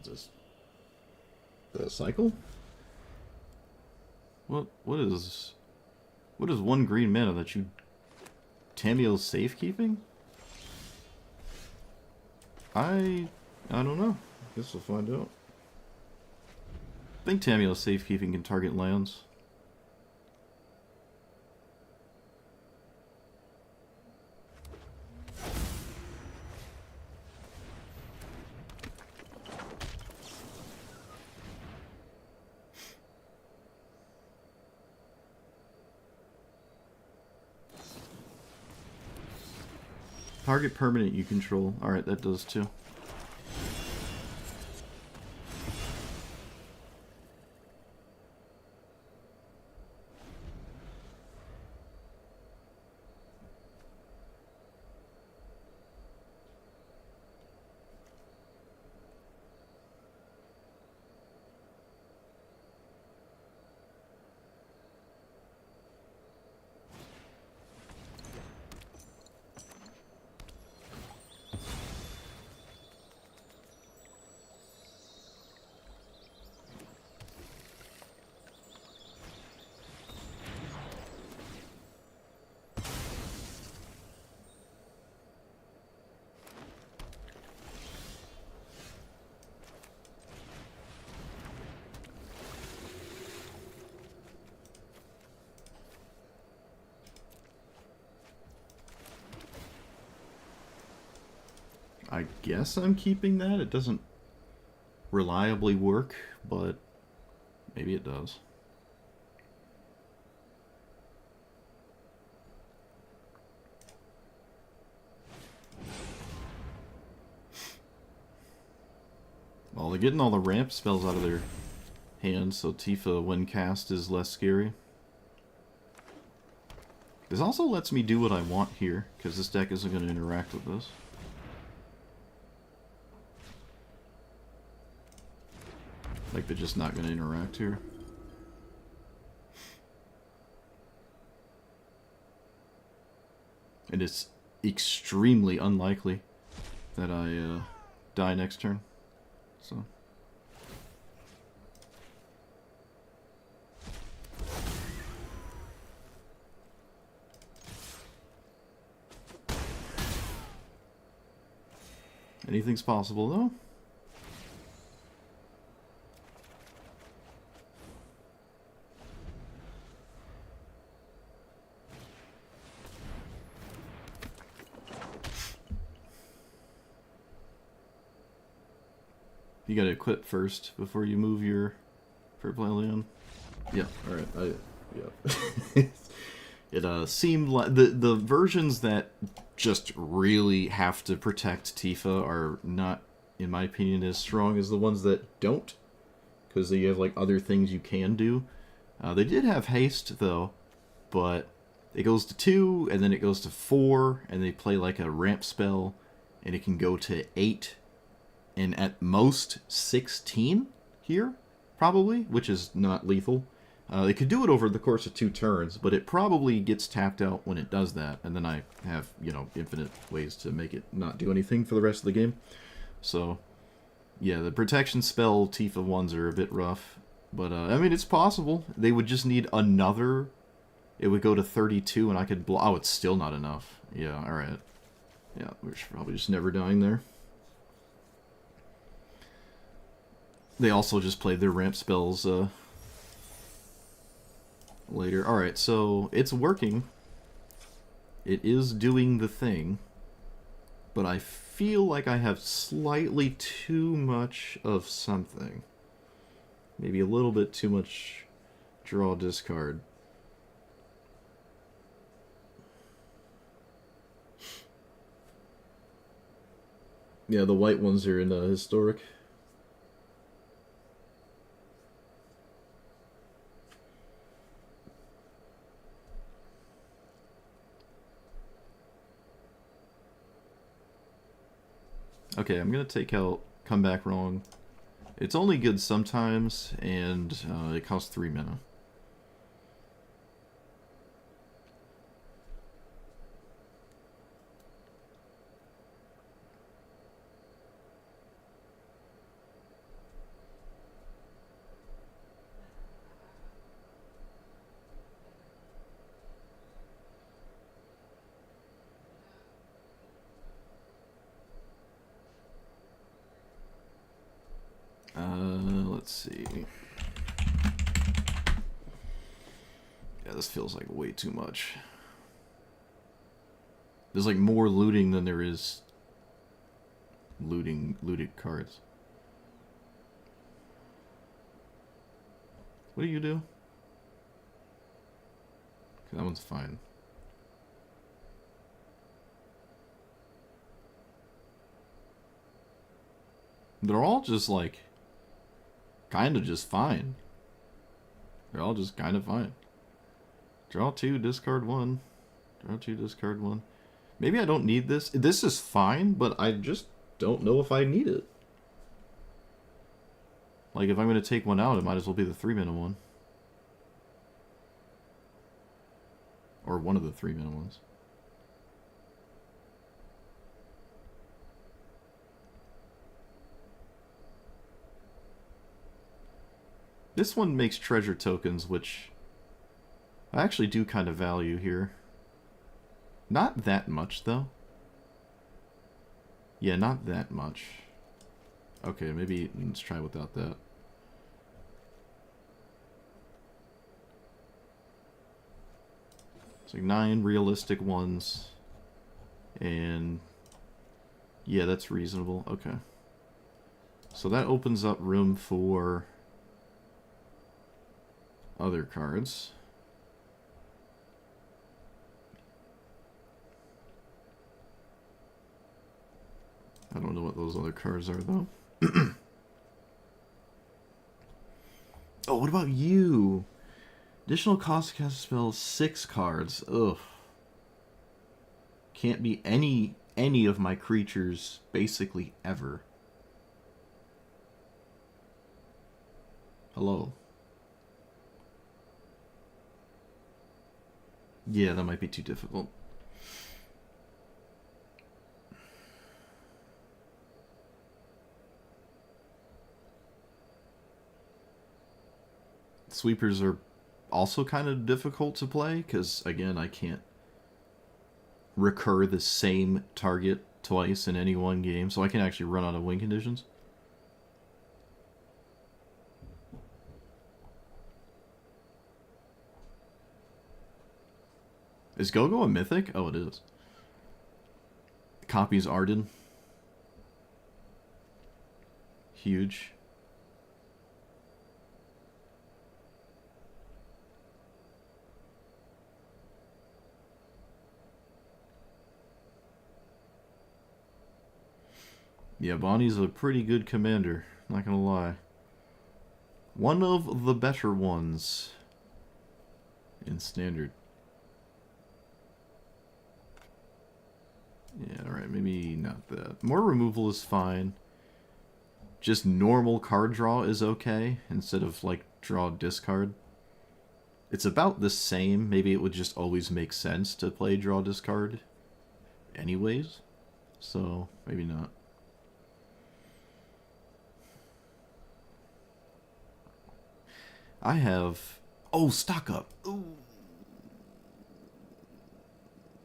Is this the cycle? What is one green mana that you Tamiyo's safekeeping? I don't know. Guess we'll find out. I think Tamiyo's safekeeping can target lands. Target permanent you control. Alright, that does too. I guess I'm keeping that. It doesn't reliably work, but maybe it does. Well, they're getting all the ramp spells out of their hands, so Tifa, when cast, is less scary. This also lets me do what I want here, because this deck isn't going to interact with this. Like, they're just not going to interact here. And it's extremely unlikely that I die next turn. So... anything's possible, though. You gotta equip first before you move your purple alien. Yeah, alright, yeah. It seemed like the versions that just really have to protect Tifa are not, in my opinion, as strong as the ones that don't, because you have like other things you can do. They did have haste though, but it goes to 2 and then it goes to 4, and they play like a ramp spell, and it can go to 8 and at most 16 here, probably, which is not lethal. They could do it over the course of 2 turns, but it probably gets tapped out when it does that, and then I have, you know, infinite ways to make it not do anything for the rest of the game. So, yeah, the protection spell Tifa ones are a bit rough, but, I mean, it's possible. They would just need another... It would go to 32, and I could blow... Oh, it's still not enough. Yeah, alright. Yeah, we're probably just never dying there. They also just played their ramp spells, later. Alright, so it's working. It is doing the thing. But I feel like I have slightly too much of something. Maybe a little bit too much draw discard. Yeah, the white ones are in historic. Okay, I'm gonna take out Come Back Wrong. It's only good sometimes, and it costs 3 mana. Let's see. Yeah, this feels like way too much. There's like more looting than there is looted cards. What do you do? That one's fine. They're all just like kind of just fine. They're all just kind of fine. Draw 2, discard 1. Draw 2, discard 1. Maybe I don't need this. This is fine, but I just don't know if I need it. Like, if I'm going to take one out, it might as well be the 3-mana one. Or one of the 3-mana ones. This one makes treasure tokens, which I actually do kind of value here. Not that much, though. Yeah, not that much. Okay, maybe let's try without that. It's like 9 realistic ones. And yeah, that's reasonable. Okay. So that opens up room for other cards. I don't know what those other cards are, though. Oh, what about you? Additional cost to cast a spell, 6 cards. Ugh. Can't be any of my creatures, basically, ever. Hello. Yeah, that might be too difficult. Sweepers are also kind of difficult to play, because, again, I can't recur the same target twice in any one game, so I can actually run out of win conditions. Is Go-Go a mythic? Oh, it is. Copies Arden. Huge. Yeah, Bonnie's a pretty good commander, not gonna lie. One of the better ones in Standard. Yeah, alright, maybe not that. More removal is fine. Just normal card draw is okay, instead of, like, draw discard. It's about the same. Maybe it would just always make sense to play draw discard anyways. So, maybe not. I have... Oh, stock up. Ooh.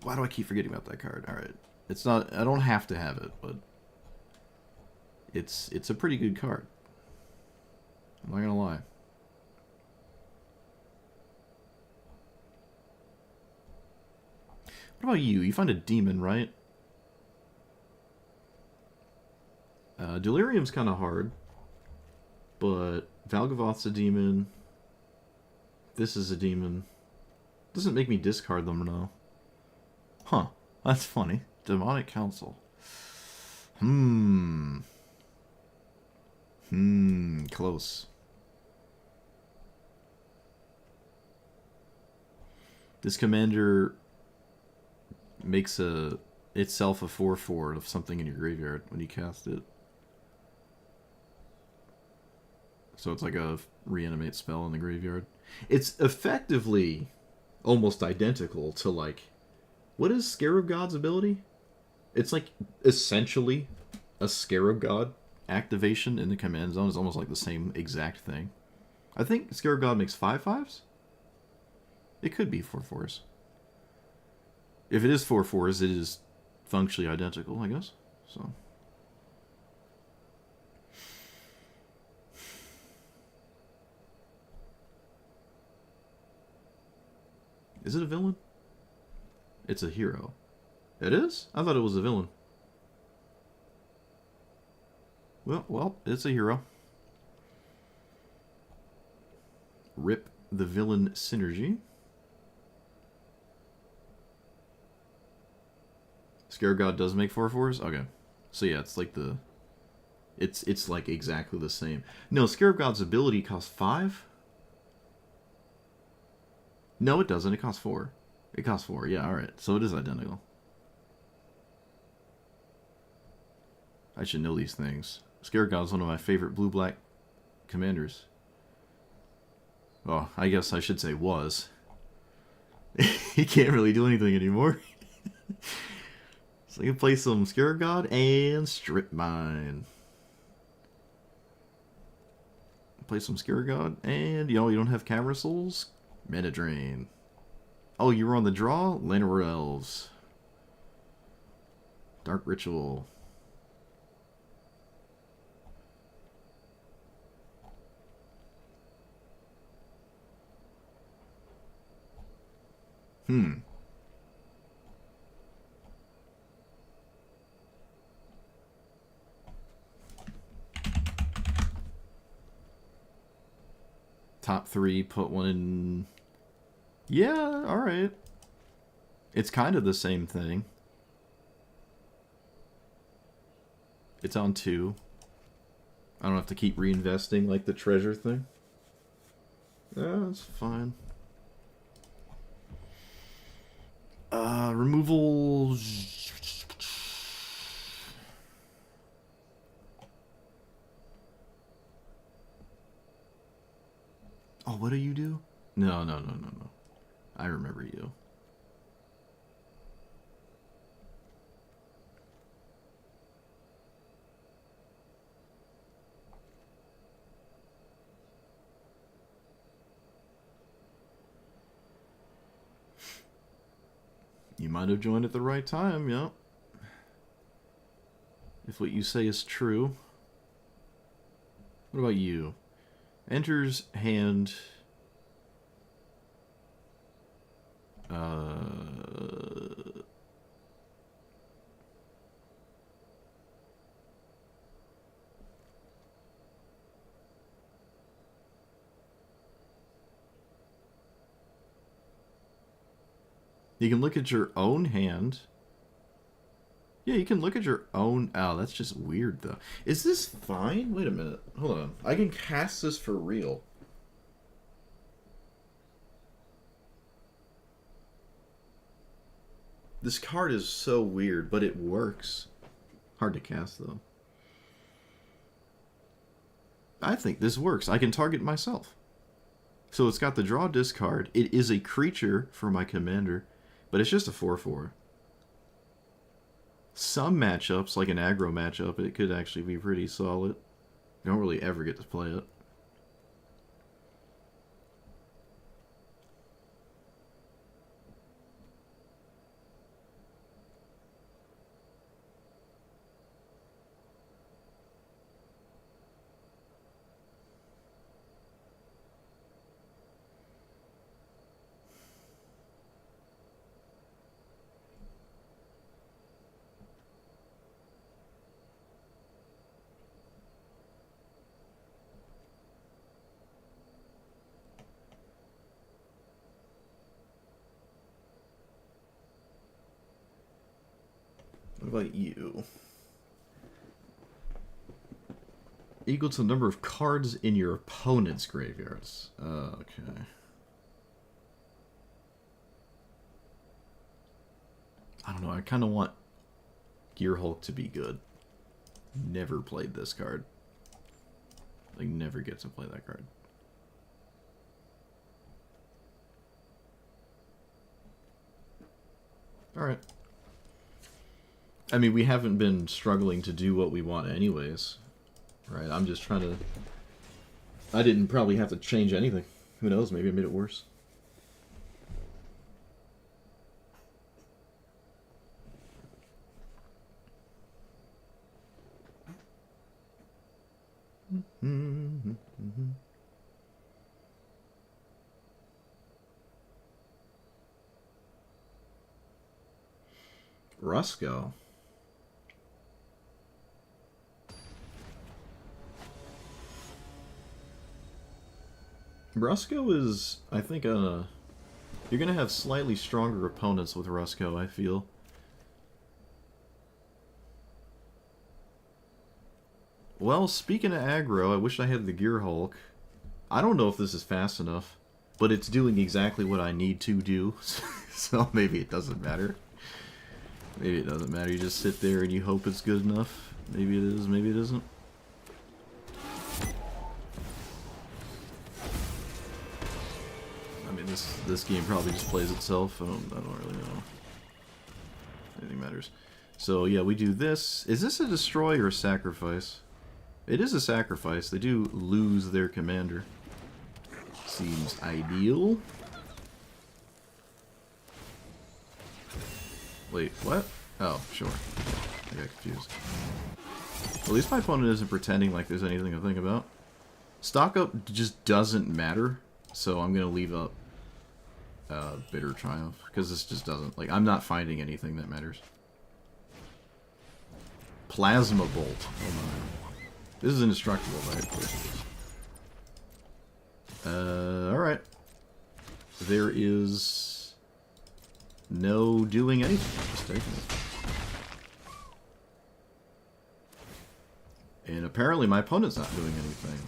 Why do I keep forgetting about that card? Alright. It's not... I don't have to have it, but... It's a pretty good card. I'm not gonna lie. What about you? You find a demon, right? Delirium's kind of hard. But Valgavoth's a demon. This is a demon. Doesn't make me discard them, though. Huh. That's funny. Demonic Council. Close. This commander makes itself a 4/4 of something in your graveyard when you cast it. So it's like a reanimate spell in the graveyard. It's effectively almost identical to, like, what is Scarab God's ability? It's like essentially a Scarab God activation in the command zone. Is almost like the same exact thing. I think Scarab God makes 5/5s. It could be 4/4s. If it is 4/4s, it is functionally identical, I guess. So. Is it a villain? It's a hero. It is? I thought it was a villain. Well, it's a hero. Rip the villain synergy. Scarab God does make 4/4s? Okay. So yeah, it's like the... It's like exactly the same. No, Scarab God's ability costs 5? No, it doesn't. It costs 4. It costs 4. Yeah, alright. So it is identical. I should know these things. Scarab God is one of my favorite blue-black commanders. Oh, I guess I should say was. He can't really do anything anymore. So I can play some Scarab God and Strip Mine. Play some Scarab God and, you don't have Camera Souls? Mana Drain. Oh, you were on the draw? Llanowar Elves. Dark Ritual. Top 3, put one in... Yeah, alright. It's kind of the same thing. It's on 2. I don't have to keep reinvesting like the treasure thing. Yeah, that's fine. Removal... Oh, what do you do? No. I remember you. You might have joined at the right time, yep. If what you say is true. What about you? Enters hand... You can look at your own hand. Yeah, you can look at your own... Oh, that's just weird, though. Is this fine? Wait a minute. Hold on. I can cast this for real. This card is so weird, but it works. Hard to cast, though. I think this works. I can target myself. So it's got the draw discard. It is a creature for my commander, but it's just a 4/4. Some matchups, like an aggro matchup, it could actually be pretty solid. You don't really ever get to play it. What about you? Equal to the number of cards in your opponent's graveyards. Okay. I don't know, I kind of want Gearhulk to be good. Never played this card. Like, never get to play that card. Alright. I mean, we haven't been struggling to do what we want anyways. Right, I'm just trying to... I didn't probably have to change anything. Who knows, maybe I made it worse. Rusko. Rusko is, I think, you're going to have slightly stronger opponents with Rusko, I feel. Well, speaking of aggro, I wish I had the Gearhulk. I don't know if this is fast enough, but it's doing exactly what I need to do, so maybe it doesn't matter. Maybe it doesn't matter, you just sit there and you hope it's good enough. Maybe it is, maybe it isn't. I mean, this game probably just plays itself. I don't really know. Anything matters. So yeah, we do this. Is this a destroy or a sacrifice? It is a sacrifice. They do lose their commander. Seems ideal. Wait, what? Oh, sure. I got confused. At least my opponent isn't pretending like there's anything to think about. Stock up just doesn't matter, so I'm going to leave up Bitter Triumph, because this just doesn't... Like, I'm not finding anything that matters. Plasma Bolt. Oh my. This is indestructible, right? Alright. There is... no doing anything. Just taking it. And apparently my opponent's not doing anything.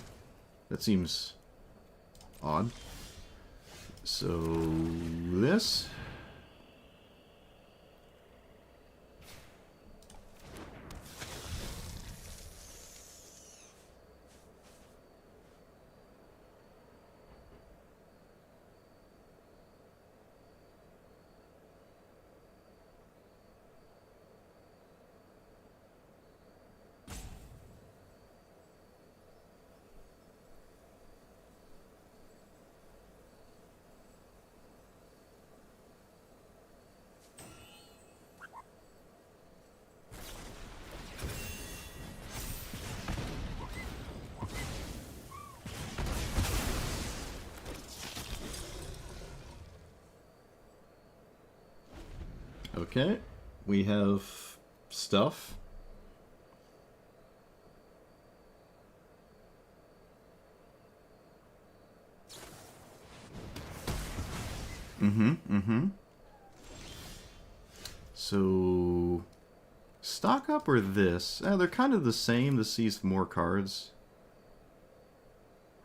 That seems odd. So this. Okay, we have stuff. So, stock up or this? They're kind of the same. This sees more cards.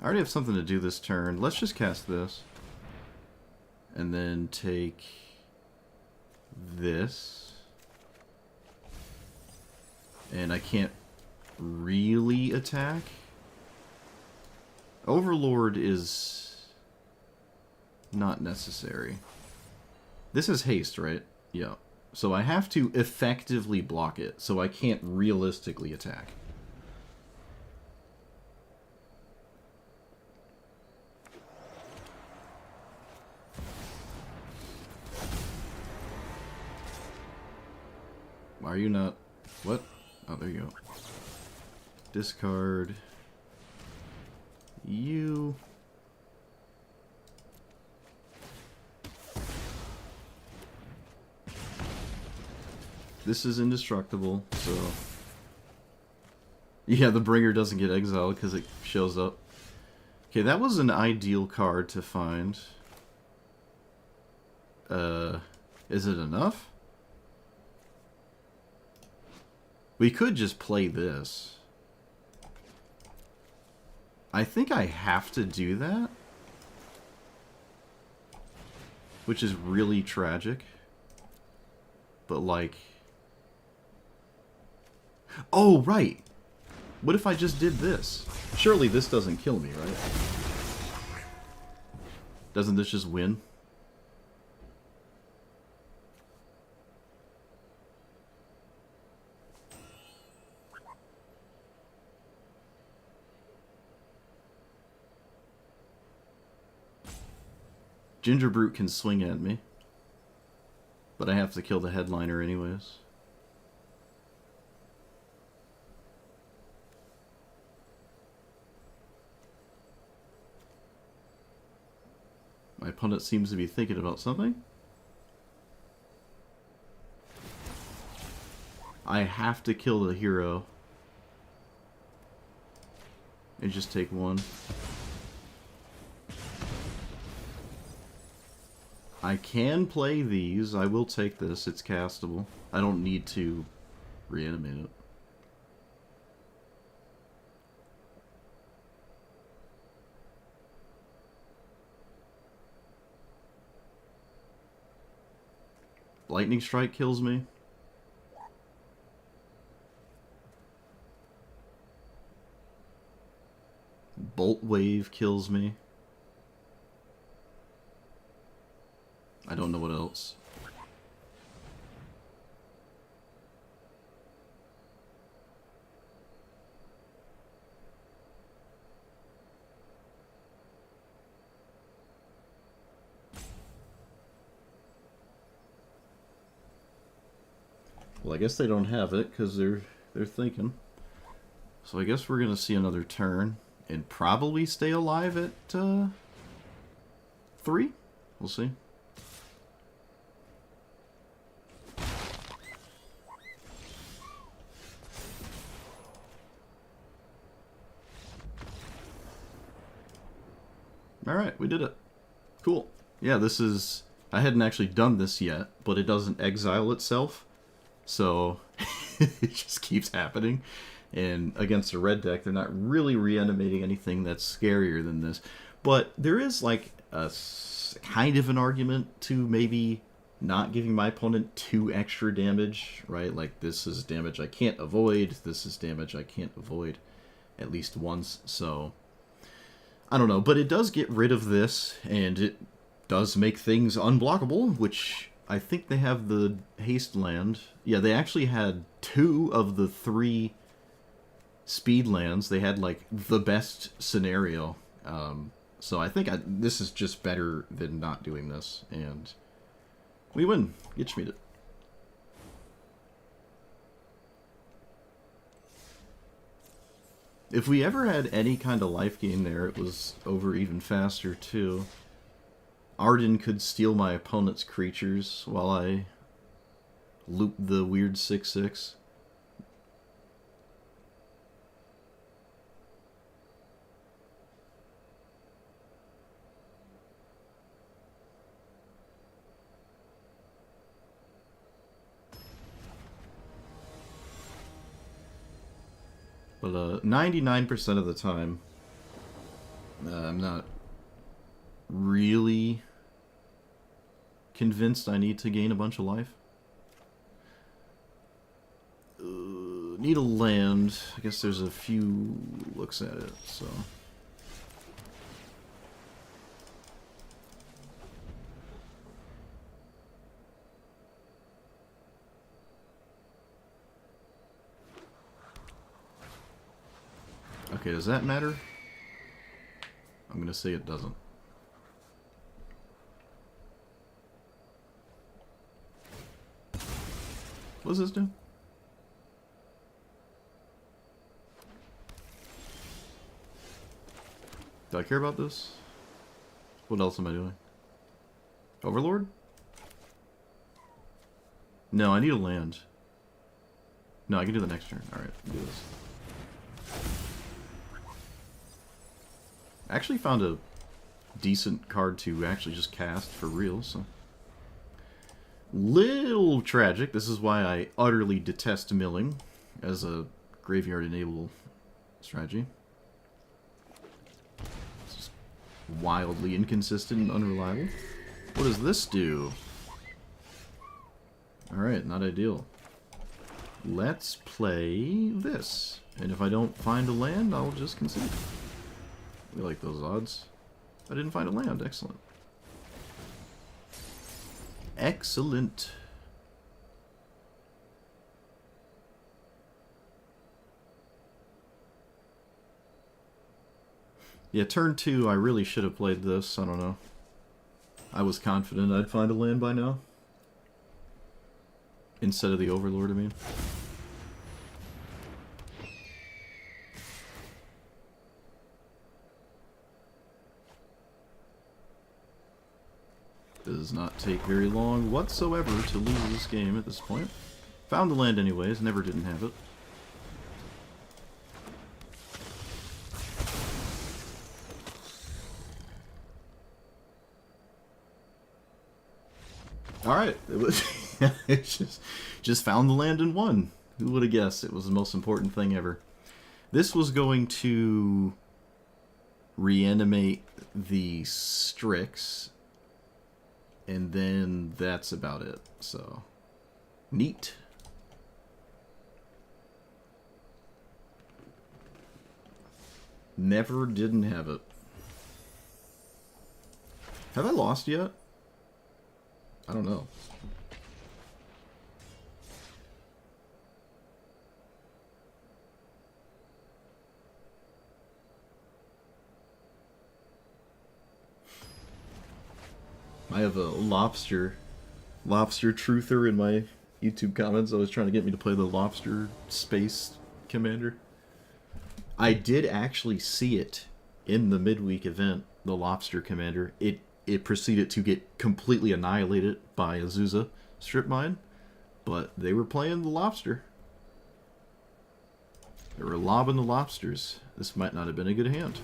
I already have something to do this turn. Let's just cast this. And then take this. And I can't really attack. Overlord is... Not necessary. This is haste, right? Yeah. So I have to effectively block it, so I can't realistically attack. Why are you not... What? Oh, there you go. Discard... You... This is indestructible, so... Yeah, the Bringer doesn't get exiled because it shows up. Okay, that was an ideal card to find. Is it enough? We could just play this. I think I have to do that. Which is really tragic. But like... Oh, right! What if I just did this? Surely this doesn't kill me, right? Doesn't this just win? Ginger Brute can swing at me. But I have to kill the headliner anyways. My opponent seems to be thinking about something. I have to kill the hero. And just take one. I can play these. I will take this. It's castable. I don't need to reanimate it. Lightning Strike kills me. Bolt Wave kills me. I don't know what else. Well, I guess they don't have it because they're thinking. So I guess we're gonna see another turn and probably stay alive at 3. We'll see. Alright, we did it. Cool. Yeah, this is... I hadn't actually done this yet, but it doesn't exile itself. So, it just keeps happening. And against a red deck, they're not really reanimating anything that's scarier than this. But there is, like, a kind of an argument to maybe not giving my opponent 2 extra damage, right? Like, this is damage I can't avoid, this is damage I can't avoid at least once, so... I don't know, but it does get rid of this, and it does make things unblockable, which I think they have the haste land. Yeah, they actually had 2 of the 3 speed lands. They had, like, the best scenario. So I think this is just better than not doing this, and we win. Gitschmied it. If we ever had any kind of life gain there, it was over even faster, too. Arden could steal my opponent's creatures while I loop the weird 6/6. But 99% of the time, I'm not really convinced I need to gain a bunch of life. Need a land. I guess there's a few looks at it, so... Okay, does that matter? I'm gonna say it doesn't. What does this do? Do I care about this? What else am I doing? Overlord? No, I need a land. No, I can do the next turn. Alright, do this. I actually found a decent card to actually just cast for real, so... Little tragic. This is why I utterly detest milling as a graveyard enable strategy. It's just wildly inconsistent and unreliable. What does this do? Alright, not ideal. Let's play this. And if I don't find a land, I'll just concede. We like those odds. I didn't find a land. Excellent. Excellent. Yeah, turn 2, I really should have played this. I don't know. I was confident I'd find a land by now. Instead of the Overlord, I mean. Does not take very long whatsoever to lose this game at this point. Found the land anyways, never didn't have it. Alright, it was it just found the land and won. Who would have guessed it was the most important thing ever. This was going to reanimate the Strix, and then that's about it. So, neat. Never didn't have it. Have I lost yet? I don't know. I have a lobster truther in my YouTube comments. I was trying to get me to play the lobster space commander. I did actually see it in the midweek event, the lobster commander. It proceeded to get completely annihilated by Azusa Strip Mine, but they were playing the lobster. They were lobbing the lobsters. This might not have been a good hand.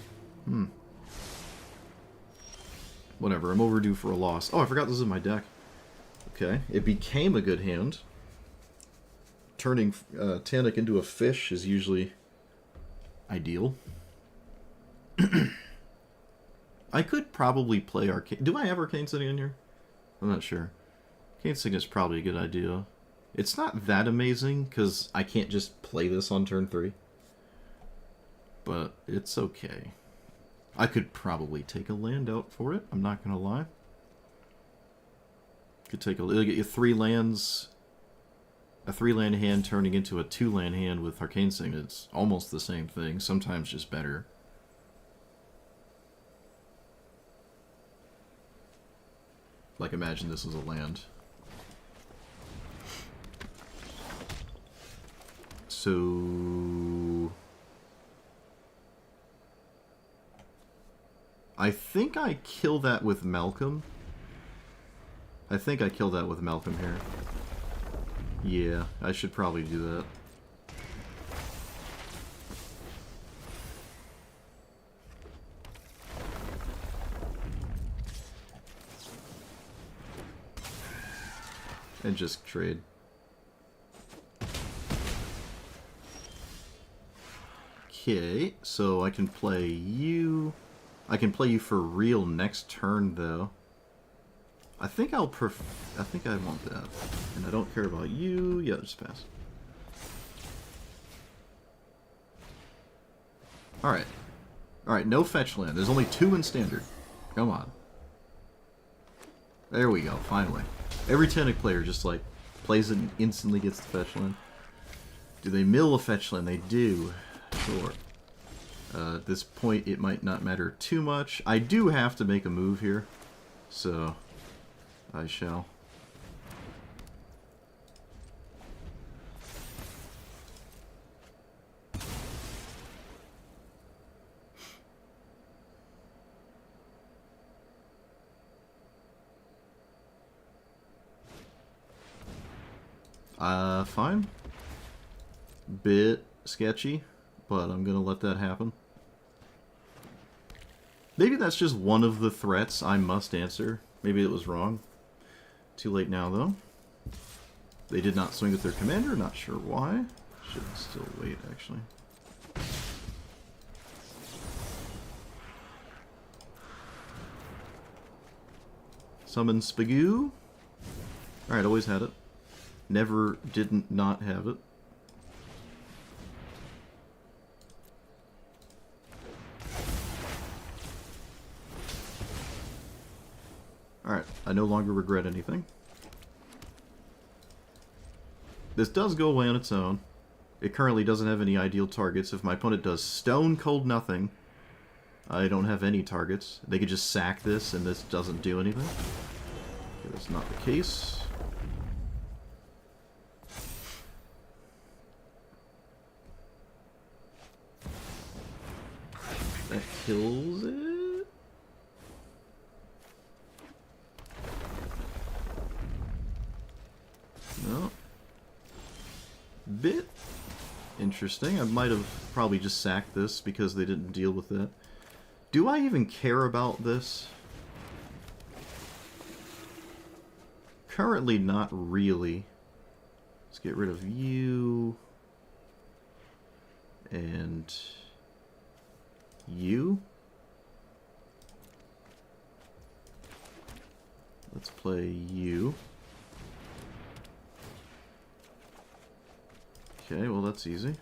Whatever, I'm overdue for a loss. Oh, I forgot this is in my deck. Okay, it became a good hand. Turning Tanic into a fish is usually ideal. I could probably play Arcane... Do I have Arcane sitting in here? I'm not sure. Arcane Signet is probably a good idea. It's not that amazing, because I can't just play this on turn 3. But it's okay. I could probably take a land out for it, I'm not going to lie. Could take a... It'll get you 3 lands... A 3-land hand turning into a 2-land hand with Arcane Signet. It's almost the same thing, sometimes just better. Like, imagine this was a land. So... I think I kill that with Malcolm. I think I kill that with Malcolm here. Yeah, I should probably do that. And just trade. Okay, so I can play you. I can play you for real next turn, though. I think I think I want that. And I don't care about you. Yeah, just pass. Alright. Alright, no fetch land. There's only 2 in standard. Come on. There we go, finally. Every Tanic player just, like, plays it and instantly gets the fetch land. Do they mill a fetch land? They do. Sure. At this point, it might not matter too much. I do have to make a move here, so I shall. Fine. Bit sketchy, but I'm gonna let that happen. Maybe that's just one of the threats I must answer. Maybe it was wrong. Too late now, though. They did not swing with their commander, not sure why. Should still wait, actually. Summon Spagoo. Alright, always had it. Never didn't not have it. Alright, I no longer regret anything. This does go away on its own. It currently doesn't have any ideal targets. If my opponent does stone cold nothing, I don't have any targets. They could just sack this and this doesn't do anything. Okay, that's not the case. That kills it. No. Bit interesting. I might have probably just sacked this because they didn't deal with that. Do I even care about this? Currently, not really. Let's get rid of you. And you. Let's play you. Okay, well that's easy.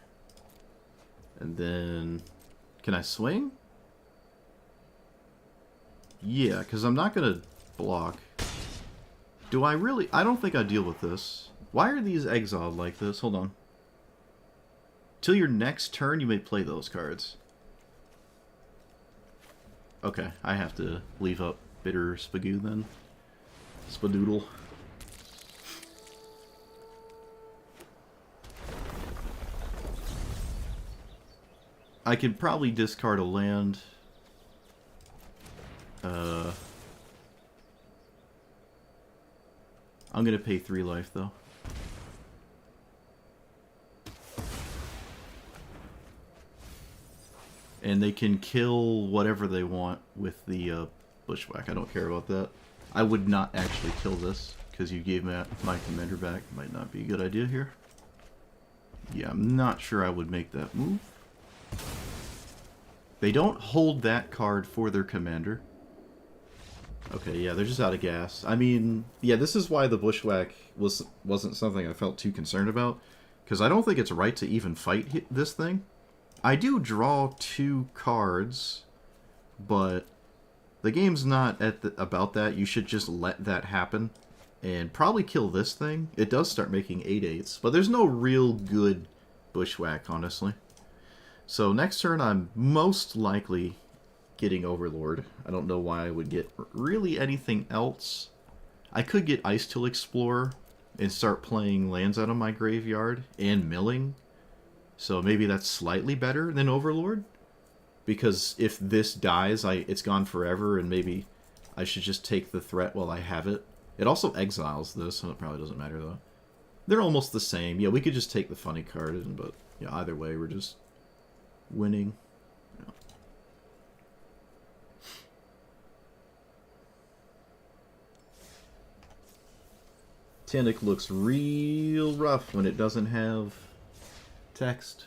And then, can I swing? Yeah, because I'm not going to block. Do I really? I don't think I deal with this. Why are these exiled like this? Hold on. Till your next turn, you may play those cards. Okay, I have to leave up Bitter Spagoo then. Spadoodle. I could probably discard a land. I'm gonna pay 3 life though. And they can kill whatever they want with the Bushwhack. I don't care about that. I would not actually kill this because you gave my commander back. Might not be a good idea here. Yeah, I'm not sure I would make that move. They don't hold that card for their commander. Okay, yeah, they're just out of gas. I mean, yeah, this is why the Bushwhack wasn't something I felt too concerned about. Because I don't think it's right to even fight this thing. I do draw 2 cards, but the game's not about that. You should just let that happen and probably kill this thing. It does start making 8/8s, but there's no real good Bushwhack, honestly. So next turn, I'm most likely getting Overlord. I don't know why I would get really anything else. I could get Icetool Explorer and start playing lands out of my graveyard and milling. So maybe that's slightly better than Overlord. Because if this dies, it's gone forever, and maybe I should just take the threat while I have it. It also exiles this, so it probably doesn't matter though. They're almost the same. Yeah, we could just take the funny card, but yeah, either way, we're just winning. Yeah. Tanic looks real rough when it doesn't have text.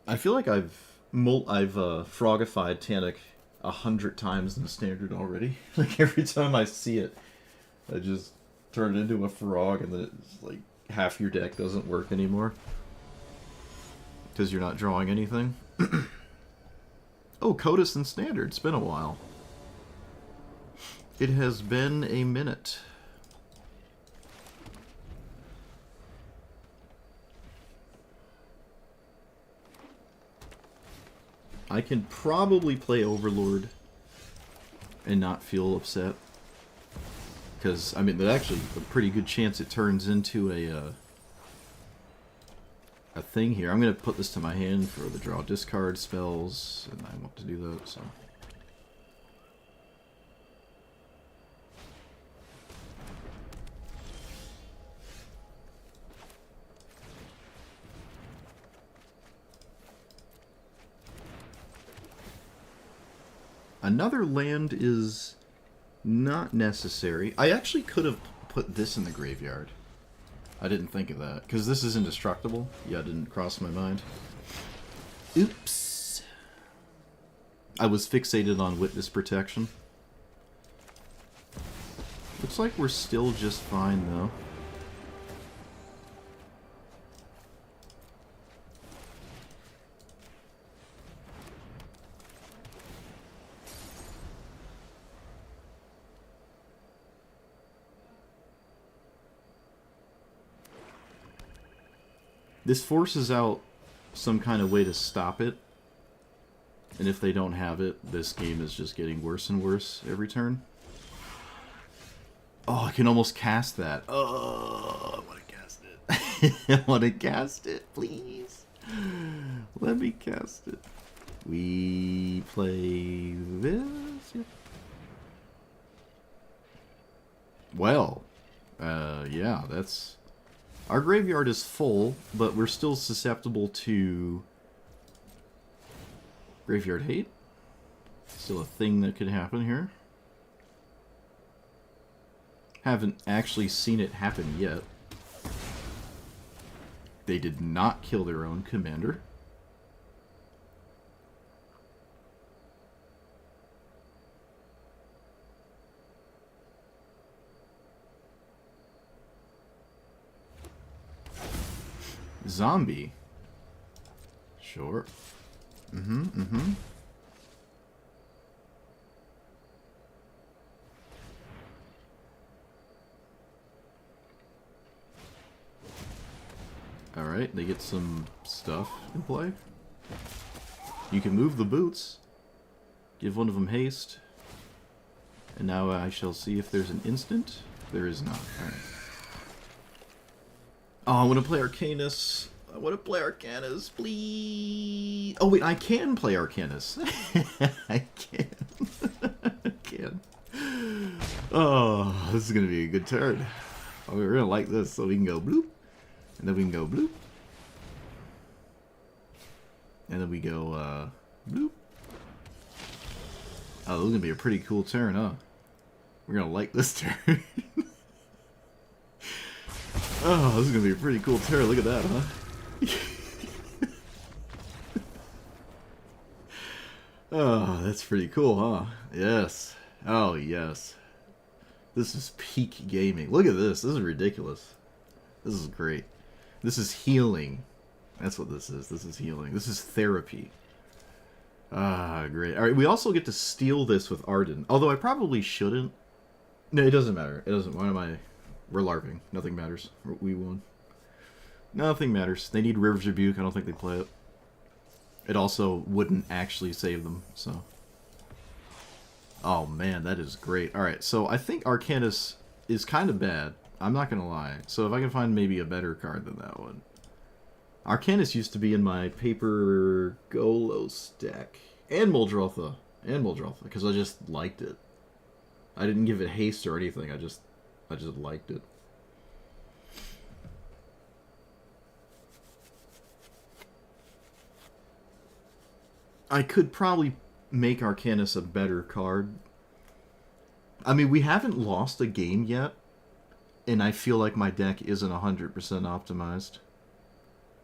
I feel like I've frogified Tanic 100 times in the standard already. Like every time I see it, I just turn it into a frog, and then it's like half your deck doesn't work anymore because you're not drawing anything. Oh, Codas in standard. It's been a while. It has been a minute. I can probably play Overlord and not feel upset. Because, I mean, there's actually a pretty good chance it turns into a thing here. I'm going to put this to my hand for the draw discard spells, and I want to do that, so... Another land is not necessary. I actually could have put this in the graveyard. I didn't think of that. Because this is indestructible. Yeah, it didn't cross my mind. Oops. I was fixated on witness protection. Looks like we're still just fine, though. This forces out some kind of way to stop it. And if they don't have it, this game is just getting worse and worse every turn. Oh, I can almost cast that. Oh, I want to cast it. I want to cast it, please. Let me cast it. We play this. Yeah. Well, yeah, that's... Our graveyard is full, but we're still susceptible to graveyard hate. Still a thing that could happen here. Haven't actually seen it happen yet. They did not kill their own commander. Zombie. Sure. Alright, they get some stuff in play. You can move the boots. Give one of them haste. And now I shall see if there's an instant. There is not. Alright. Oh, I want to play Arcanus. I want to play Arcanus, please. Oh, wait, I can play Arcanus. I can. I can. Oh, this is going to be a good turn. Oh, we're going to like this. So we can go bloop. And then we can go bloop. And then we go, bloop. Oh, this is going to be a pretty cool turn, huh? We're going to like this turn. Oh, this is going to be a pretty cool turn. Look at that, huh? Oh, that's pretty cool, huh? Yes. Oh, yes. This is peak gaming. Look at this. This is ridiculous. This is great. This is healing. That's what this is. This is healing. This is therapy. Ah, great. Alright, we also get to steal this with Arden. Although I probably shouldn't. No, it doesn't matter. It doesn't. Why am I... We're LARPing. Nothing matters. We won. Nothing matters. They need River's Rebuke. I don't think they play it. It also wouldn't actually save them, so... Oh, man, that is great. Alright, so I think Arcanus is kind of bad. I'm not gonna lie. So if I can find maybe a better card than that one. Arcanus used to be in my Paper Golos deck. And Muldrotha. Because I just liked it. I didn't give it haste or anything. I just liked it. I could probably make Arcanus a better card. I mean, we haven't lost a game yet, and I feel like my deck isn't 100% optimized.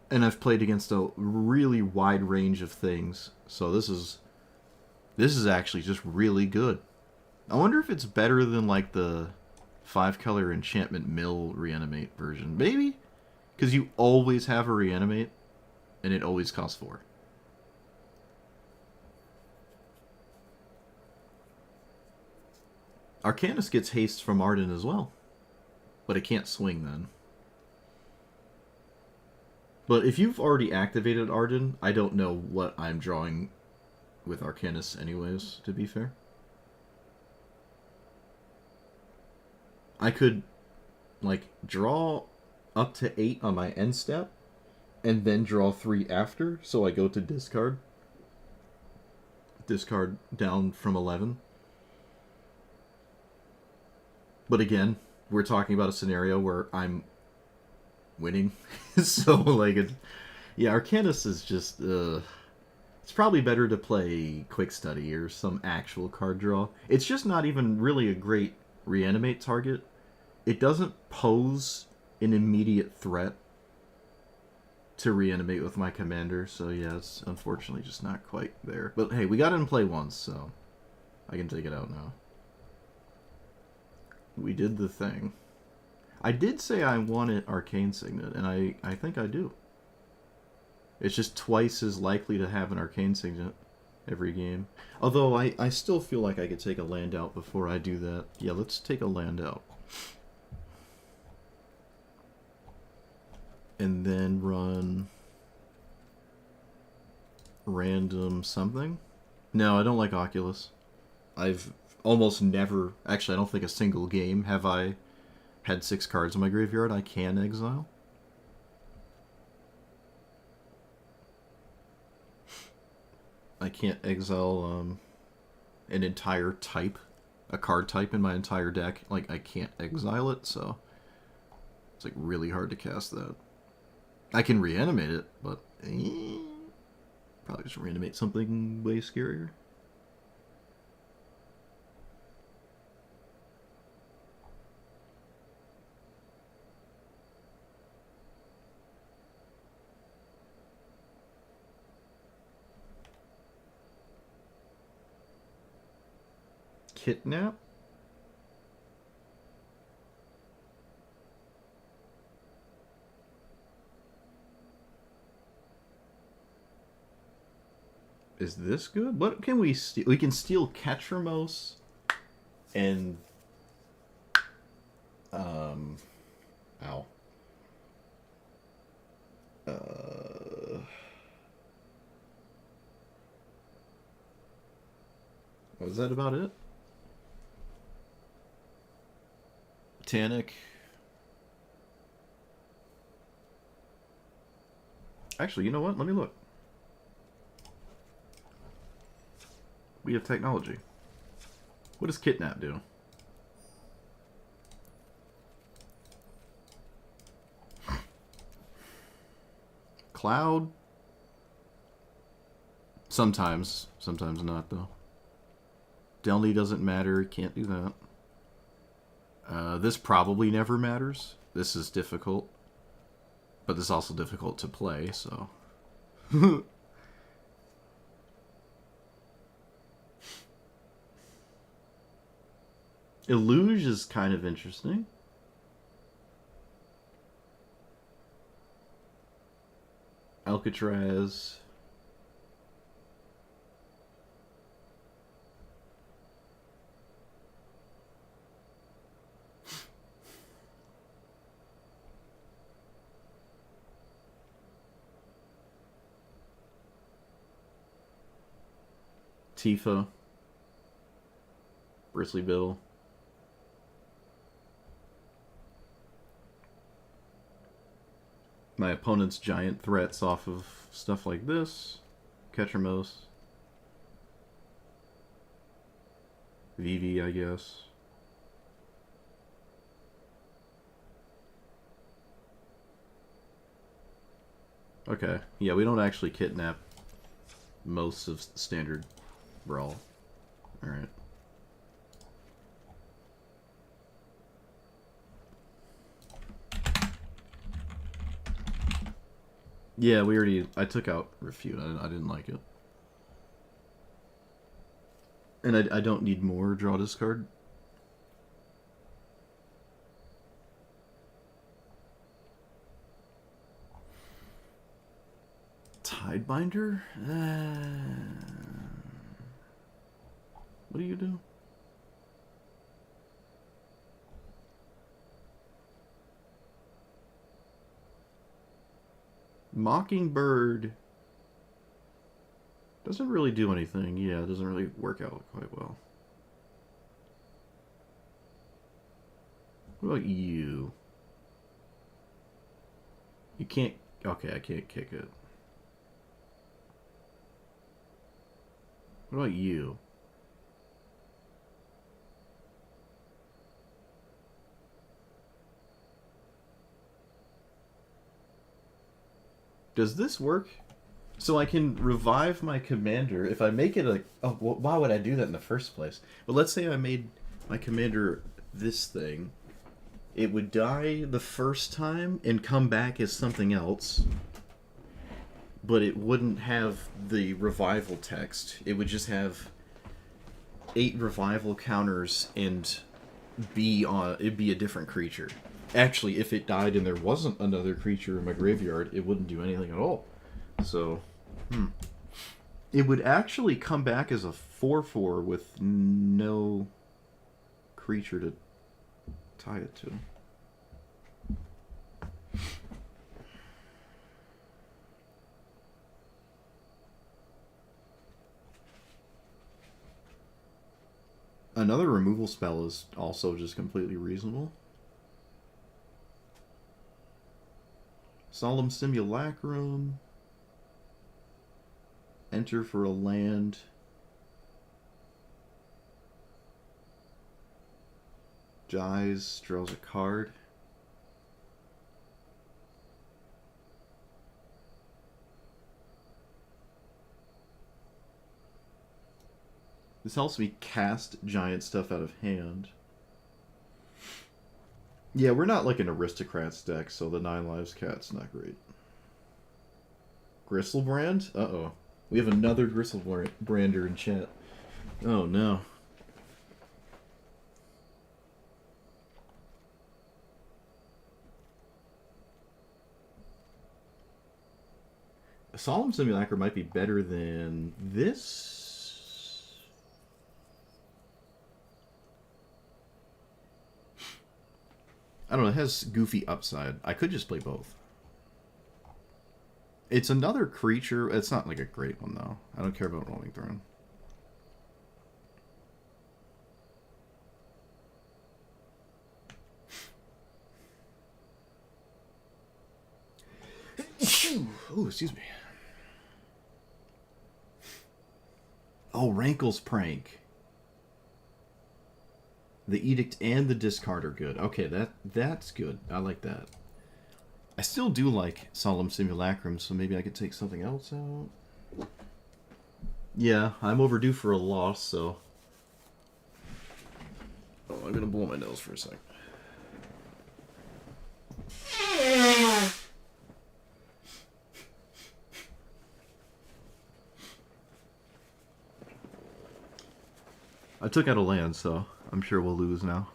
And I've played against a really wide range of things, so this is actually just really good. I wonder if it's better than like the 5-color Enchantment Mill Reanimate version. Maybe? Because you always have a Reanimate, and it always costs 4. Arcanus gets haste from Arden as well. But it can't swing then. But if you've already activated Arden, I don't know what I'm drawing with Arcanus anyways, to be fair. I could, like, draw up to 8 on my end step, and then draw 3 after, so I go to discard. Discard down from 11. But again, we're talking about a scenario where I'm winning. So, like, yeah, Arcanus is just, it's probably better to play Quick Study or some actual card draw. It's just not even really a great reanimate target. It doesn't pose an immediate threat to reanimate with my commander, so yeah, it's unfortunately just not quite there. But hey, we got it in play once, so I can take it out now. We did the thing. I did say I wanted Arcane Signet, and I think I do. It's just twice as likely to have an Arcane Signet every game. Although I still feel like I could take a land out before I do that. Yeah, let's take a land out. And then run random something. No, I don't like Oculus. I've almost never, actually I don't think a single game have I had 6 cards in my graveyard I can exile. I can't exile an entire type, a card type in my entire deck. Like, I can't exile it, so it's like really hard to cast that. I can reanimate it, but probably just reanimate something way scarier. Kidnap? Is this good? What can we steal? We can steal Ketramos and ow. Was that about it? Tanic. Actually, you know what? Let me look. We have technology. What does Kidnap do? Cloud? Sometimes. Sometimes not, though. Delny doesn't matter. Can't do that. This probably never matters. This is difficult. But this is also difficult to play, so... Illuge is kind of interesting. Alcatraz. Tifa. Bristly Bill. My opponent's giant threats off of stuff like this. Ketramos. Vivi, I guess. Okay. Yeah, we don't actually kidnap most of standard Brawl. Alright. Yeah, we already... I took out Refute. I didn't like it. And I don't need more draw discard. Tidebinder? What do you do? Mockingbird Doesn't really do anything. Yeah, it doesn't really work out quite well. What about you? You can't... Okay, I can't kick it. What about you? Does this work? So I can revive my commander if I make it a... Oh, well, why would I do that in the first place? But let's say I made my commander this thing. It would die the first time and come back as something else. But it wouldn't have the revival text. It would just have 8 revival counters and it'd be a different creature. Actually, if it died and there wasn't another creature in my graveyard, it wouldn't do anything at all. So, it would actually come back as a 4/4 with no creature to tie it to. Another removal spell is also just completely reasonable. Solemn Simulacrum. Enter for a land. Dies, draws a card. This helps me cast giant stuff out of hand. Yeah, we're not like an aristocrats deck, so the 9 lives cat's not great. Gristlebrand? Uh-oh. We have another Gristlebrander in chat. Oh, no. A Solemn Simulacrum might be better than this. I don't know, it has goofy upside. I could just play both. It's another creature. It's not like a great one, though. I don't care about Rolling Throne. Oh, excuse me. Oh, Rankle's Prank. The Edict and the Discard are good. Okay, that's good. I like that. I still do like Solemn Simulacrum, so maybe I could take something else out. Yeah, I'm overdue for a loss, so... Oh, I'm gonna blow my nose for a sec. I took out a land, so I'm sure we'll lose now.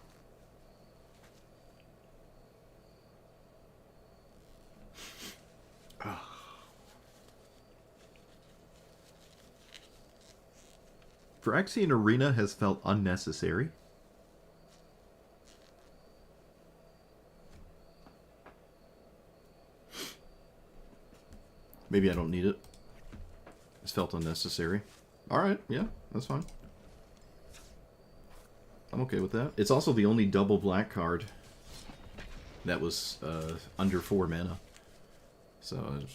Phyrexian Arena has felt unnecessary. Maybe I don't need it. It's felt unnecessary. Alright, yeah, that's fine. I'm okay with that. It's also the only double black card that was under 4 mana. So I'm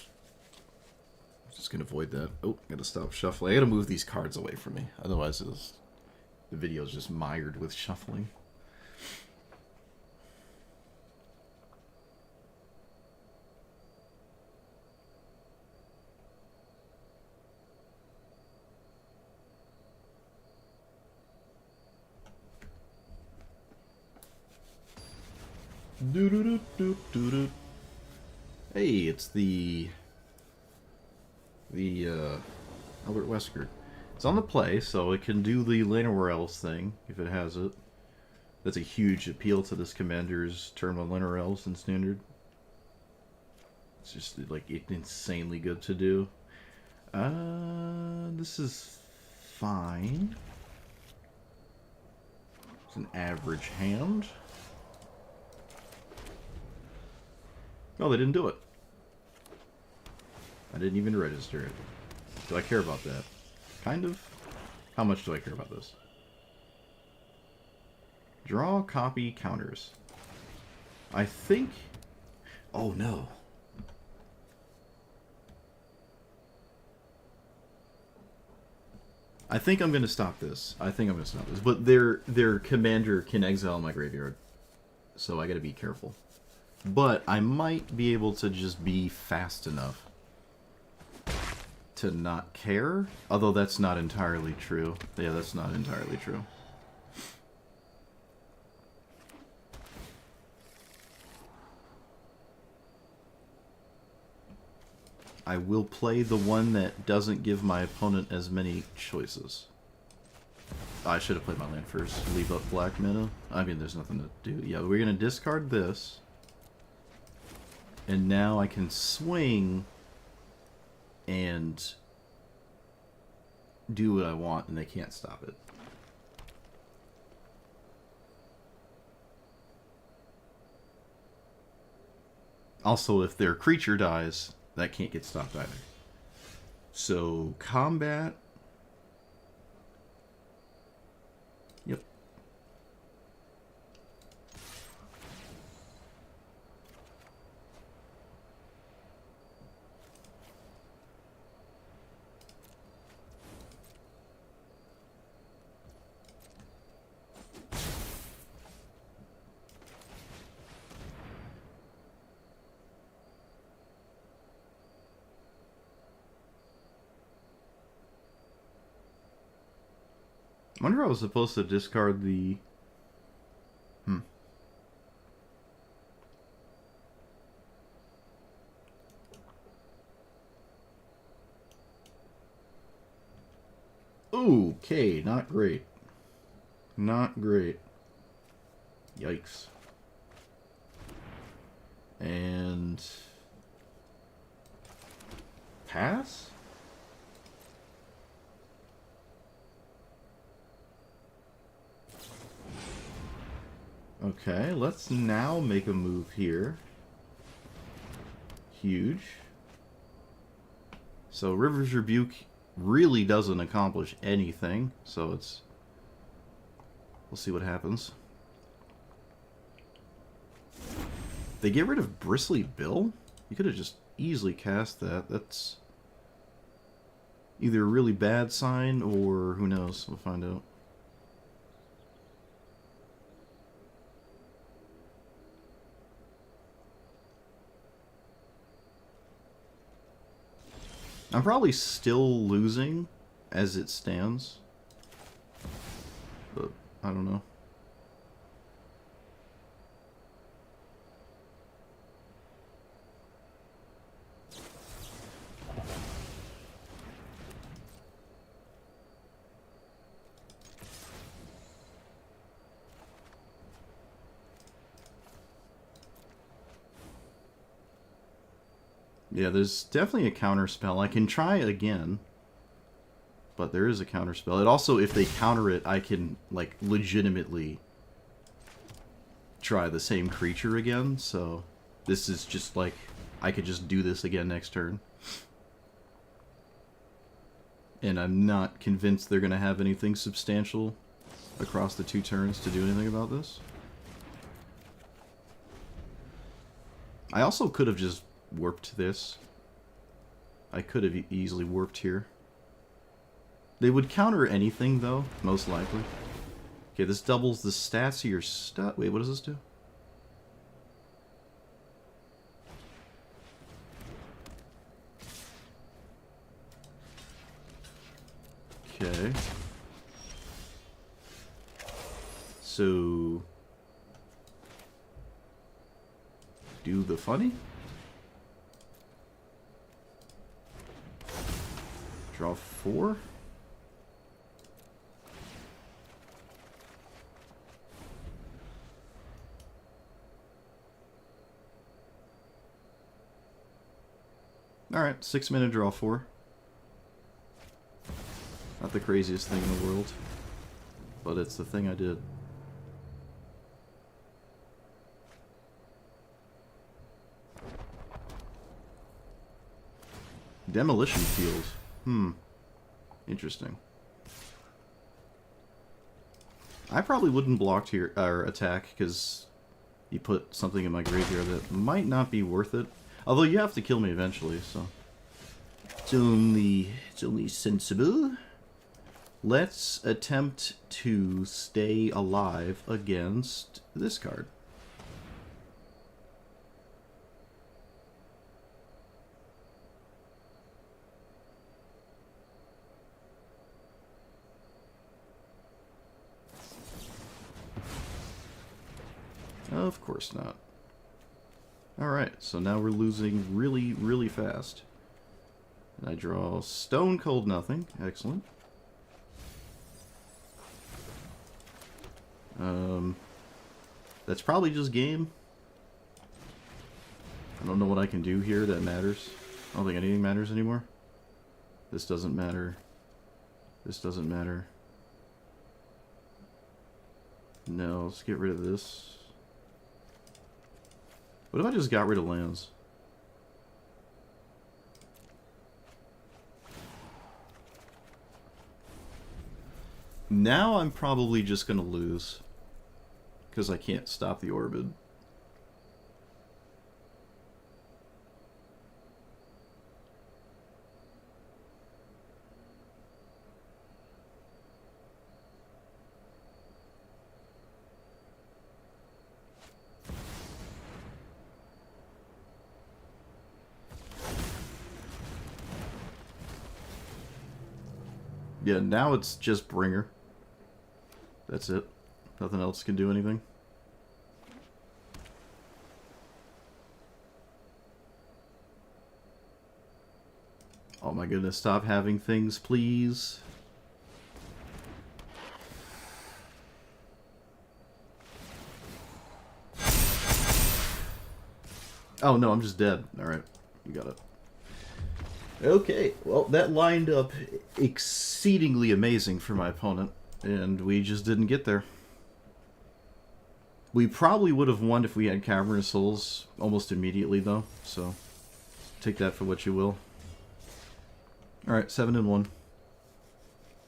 just going to avoid that. Oh, gotta stop shuffling. I gotta move these cards away from me. Otherwise the video's just mired with shuffling. Hey, it's the Albert Wesker. It's on the play, so it can do the Llanowar Elves thing if it has it. That's a huge appeal to this commander's turn on Llanowar Elves in Standard. It's just like insanely good to do. This is fine. It's an average hand. Oh, they didn't do it. I didn't even register it. Do I care about that? Kind of. How much do I care about this? Draw, copy, counters. I think... Oh, no. I think I'm going to stop this. But their commander can exile my graveyard. So I got to be careful. But I might be able to just be fast enough to not care. Although that's not entirely true. Yeah, that's not entirely true. I will play the one that doesn't give my opponent as many choices. I should have played my land first. Leave up black mana. I mean, there's nothing to do. Yeah, we're going to discard this. And now I can swing and do what I want, and they can't stop it. Also, if their creature dies, that can't get stopped either. So, combat. Yep. I wonder if I was supposed to discard the... Okay, not great. Not great. Yikes. And... pass? Okay, let's now make a move here. Huge. So River's Rebuke really doesn't accomplish anything, so it's... we'll see what happens. They get rid of Bristly Bill? You could have just easily cast that. That's either a really bad sign or who knows. We'll find out. I'm probably still losing as it stands, but I don't know. Yeah, there's definitely a counter spell. I can try again, but there is a counter spell. It also, if they counter it, I can, like, legitimately try the same creature again, so this is just, like, I could just do this again next turn. And I'm not convinced they're going to have anything substantial across the 2 turns to do anything about this. I also could have just warped this. I could have easily warped here. They would counter anything, though, most likely. Okay, this doubles the stats of your stuff. Wait, what does this do? Okay. So... do the funny? Draw 4? Alright, 6-minute draw 4. Not the craziest thing in the world, but it's the thing I did. Demolition Field. Interesting. I probably wouldn't block here or attack because you put something in my graveyard that might not be worth it. Although you have to kill me eventually, so it's only sensible. Let's attempt to stay alive against this card. Of course not. Alright, so now we're losing really, really fast. And I draw Stone Cold Nothing. Excellent. That's probably just game. I don't know what I can do here that matters. I don't think anything matters anymore. This doesn't matter. This doesn't matter. No, let's get rid of this. What if I just got rid of lands? Now I'm probably just going to lose. Because I can't stop the Orbit. Yeah, now it's just Bringer. That's it. Nothing else can do anything. Oh my goodness, stop having things, please. Oh no, I'm just dead. Alright, you got it. Okay, well, that lined up exceedingly amazing for my opponent, and we just didn't get there. We probably would have won if we had Cavernous Souls almost immediately, though, so take that for what you will. Alright, 7-1.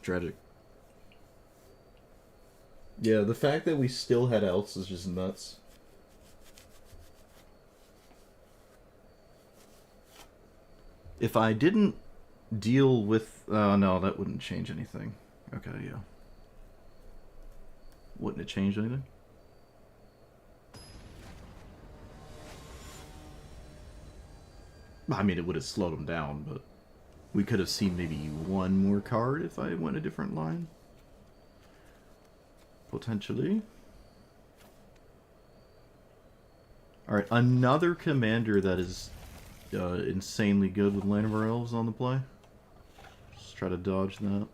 Tragic. Yeah, the fact that we still had outs is just nuts. If I didn't deal with... no, that wouldn't change anything. Okay, yeah. Wouldn't it change anything? I mean, it would have slowed him down, but we could have seen maybe one more card if I went a different line. Potentially. Alright, another commander that is insanely good with Land of Our Elves on the play. Just try to dodge that.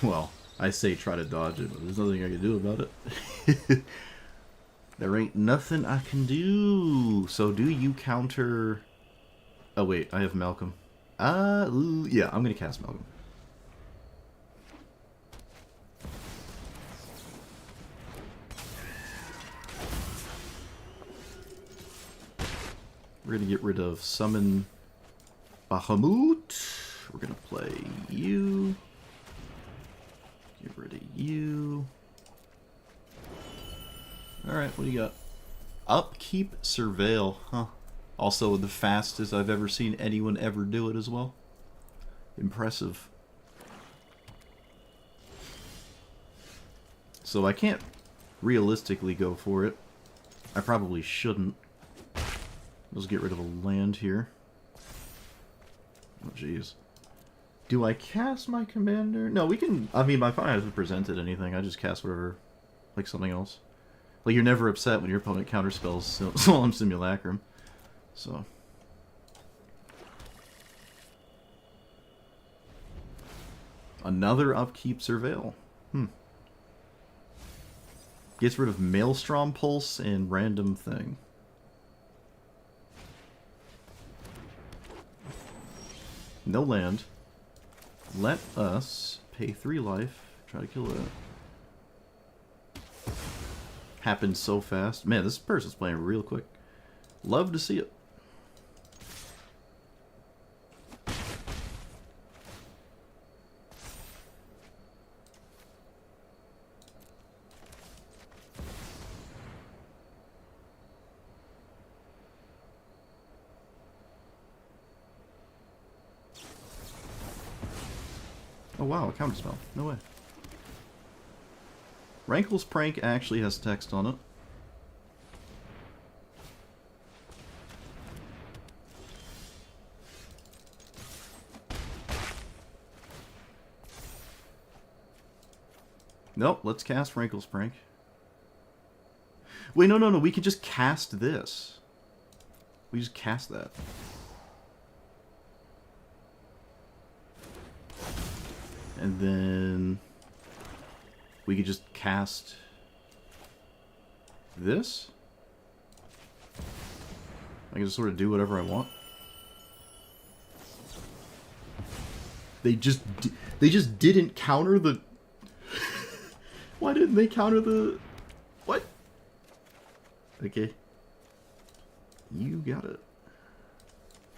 Well, I say try to dodge it, but there's nothing I can do about it. There ain't nothing I can do. So do you counter... Oh wait, I have Malcolm. Yeah, I'm gonna cast Malcolm. We're gonna get rid of Summon Bahamut. We're gonna play you. Get rid of you. Alright, what do you got? Upkeep Surveil, huh? Also the fastest I've ever seen anyone ever do it as well. Impressive. So I can't realistically go for it. I probably shouldn't. Let's get rid of a land here. Oh jeez. Do I cast my commander? No, we can... I mean, my opponent hasn't presented anything. I just cast whatever... Like something else. Like, you're never upset when your opponent counterspells Solemn Simulacrum. So... Another Upkeep Surveil. Gets rid of Maelstrom Pulse and Random Thing. No land. Let us pay 3 life. Try to kill it. Happened so fast. Man, this person's playing real quick. Love to see it. Oh wow, a counterspell. No way. Rankle's Prank actually has text on it. Nope, let's cast Rankle's Prank. Wait, no, we can just cast this. We just cast that. And then we could just cast this. I can just sort of do whatever I want. They just didn't counter the... Why didn't they counter the... What? Okay. You got it.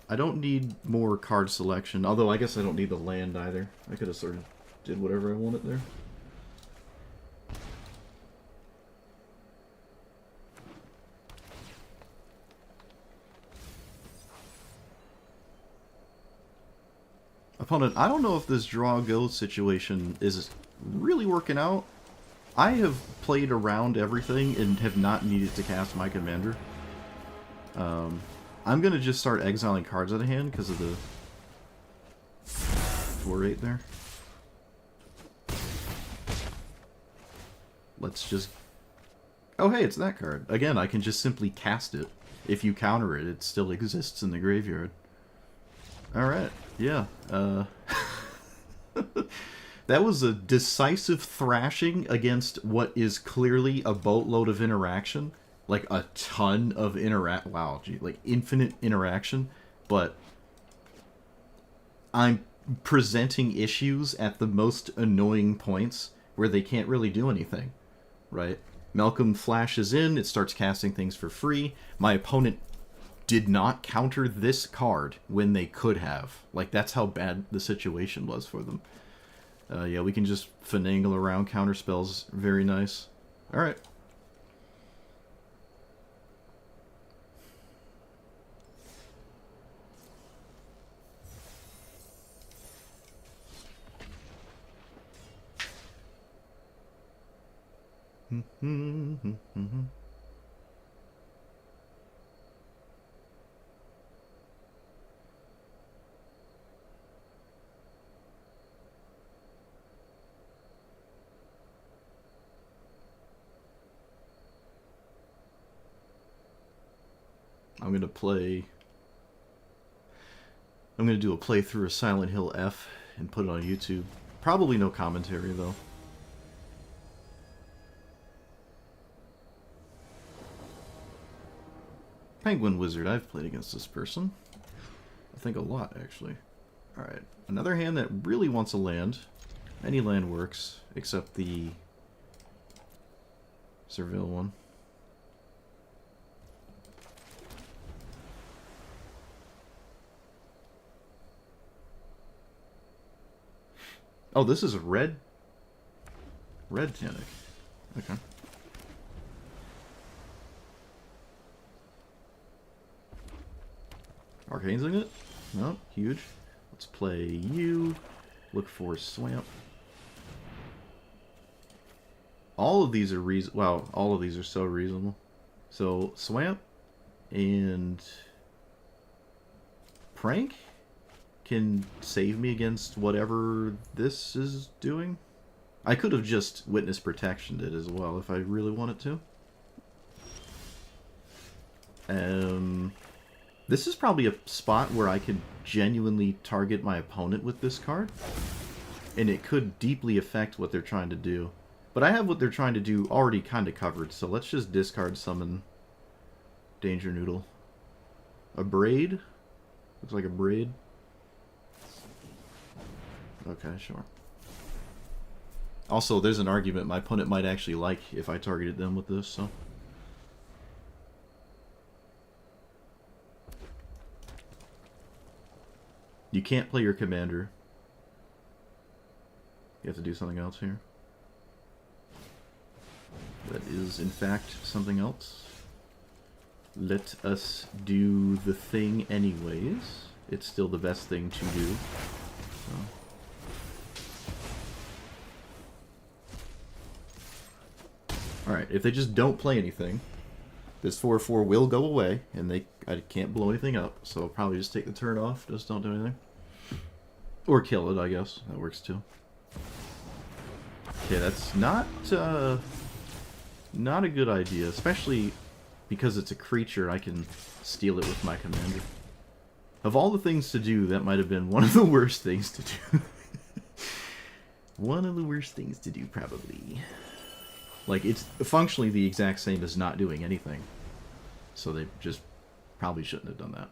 I don't need more card selection, although I guess I don't need the land either. I could have sort of did whatever I wanted there. Opponent, I don't know if this draw-go situation is really working out. I have played around everything and have not needed to cast my commander. I'm going to just start exiling cards out of hand because of the 4-8 there. Let's just... Oh, hey, it's that card. Again, I can just simply cast it. If you counter it, it still exists in the graveyard. Alright, yeah. That was a decisive thrashing against what is clearly a boatload of interaction. Like, a ton of wow, gee, like, infinite interaction. But I'm presenting issues at the most annoying points where they can't really do anything, right? Malcolm flashes in, it starts casting things for free. My opponent did not counter this card when they could have. Like, that's how bad the situation was for them. Yeah, we can just finagle around counter spells. Very nice. Alright. I'm gonna do a playthrough of Silent Hill F and put it on YouTube. Probably no commentary though. Penguin Wizard, I've played against this person. I think a lot, actually. Alright, another hand that really wants a land. Any land works, except the Serville one. Oh, this is a red? Red Tanic. Okay. Arcane Signet? No, huge. Let's play you. Look for Swamp. All of these are wow, all of these are so reasonable. So, Swamp and Prank can save me against whatever this is doing. I could have just Witness Protectioned it as well if I really wanted to. This is probably a spot where I could genuinely target my opponent with this card. And it could deeply affect what they're trying to do. But I have what they're trying to do already kind of covered, so let's just discard summon Danger Noodle. A Braid? Looks like a Braid. Okay, sure. Also, there's an argument my opponent might actually like if I targeted them with this, so... You can't play your commander. You have to do something else here. That is, in fact, something else. Let us do the thing anyways. It's still the best thing to do. So. Alright, if they just don't play anything, this 4/4 will go away, and I can't blow anything up, so I'll probably just take the turn off, just don't do anything. Or kill it, I guess. That works too. Okay, that's not a good idea, especially because it's a creature. I can steal it with my commander. Of all the things to do, that might have been one of the worst things to do. One of the worst things to do, probably. Like, it's functionally the exact same as not doing anything. So they just probably shouldn't have done that.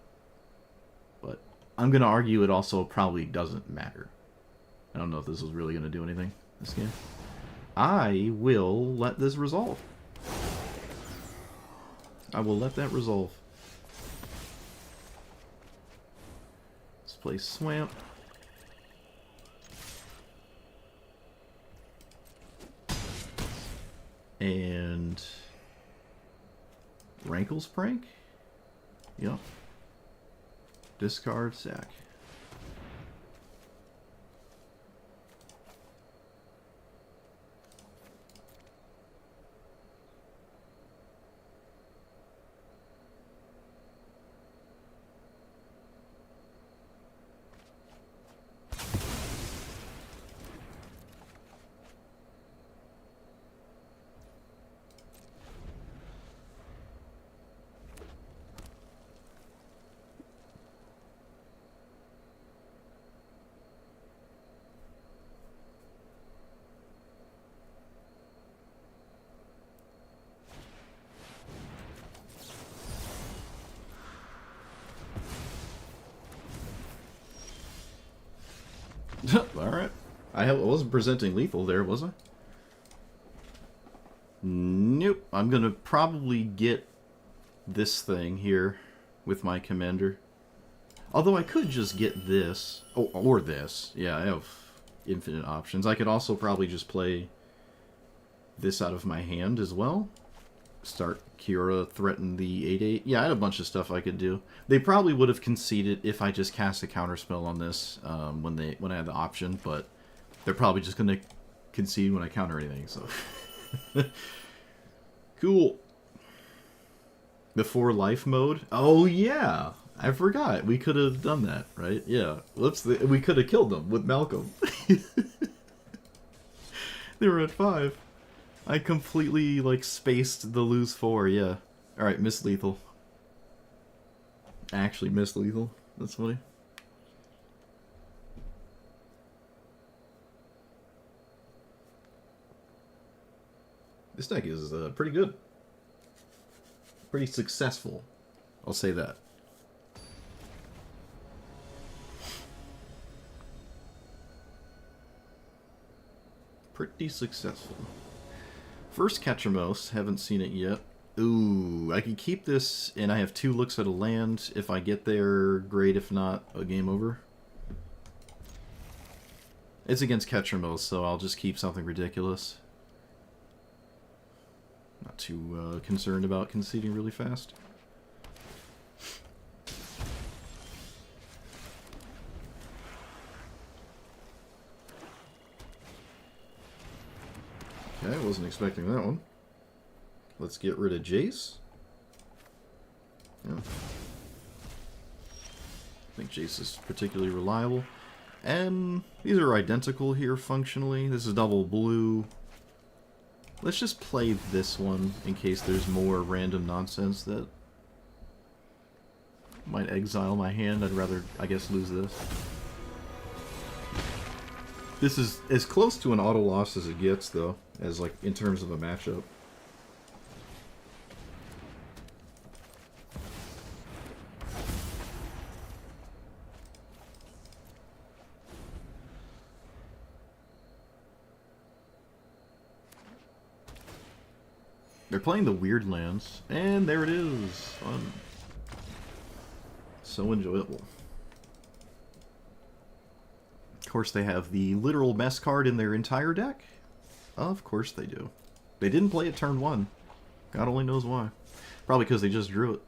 But I'm going to argue it also probably doesn't matter. I don't know if this is really going to do anything, this game. I will let this resolve. I will let that resolve. Let's play Swamp. And Rankle's Prank? Yep. Discard, sack. Alright. I wasn't presenting lethal there, was I? Nope. I'm gonna probably get this thing here with my commander. Although I could just get this. Oh, or this. Yeah, I have infinite options. I could also probably just play this out of my hand as well. Start Kira, threaten the 8/8. Yeah, I had a bunch of stuff I could do. They probably would have conceded if I just cast a counterspell on this when I had the option, but they're probably just gonna concede when I counter anything. So cool. The 4 life mode. Oh yeah, I forgot. We could have done that, right? Yeah. We could have killed them with Malcolm. They were at 5. I completely, like, spaced the lose 4, yeah. Alright, Miss Lethal. Actually, Miss Lethal. That's funny. This deck is pretty good. Pretty successful. I'll say that. Pretty successful. First Catchermos, haven't seen it yet. Ooh, I can keep this, and I have 2 looks at a land. If I get there, great. If not, a game over. It's against Catchermos, so I'll just keep something ridiculous. Not too concerned about conceding really fast. Okay, I wasn't expecting that one. Let's get rid of Jace. Yeah. I think Jace is particularly reliable. And these are identical here functionally. This is double blue. Let's just play this one in case there's more random nonsense that might exile my hand. I'd rather, I guess, lose this. This is as close to an auto loss as it gets, though, as like in terms of a matchup. They're playing the weird lands, and there it is. Fun. So enjoyable. course they have the literal mess card in their entire deck. Of course they do. They didn't play it turn 1. God only knows why. Probably because they just drew it.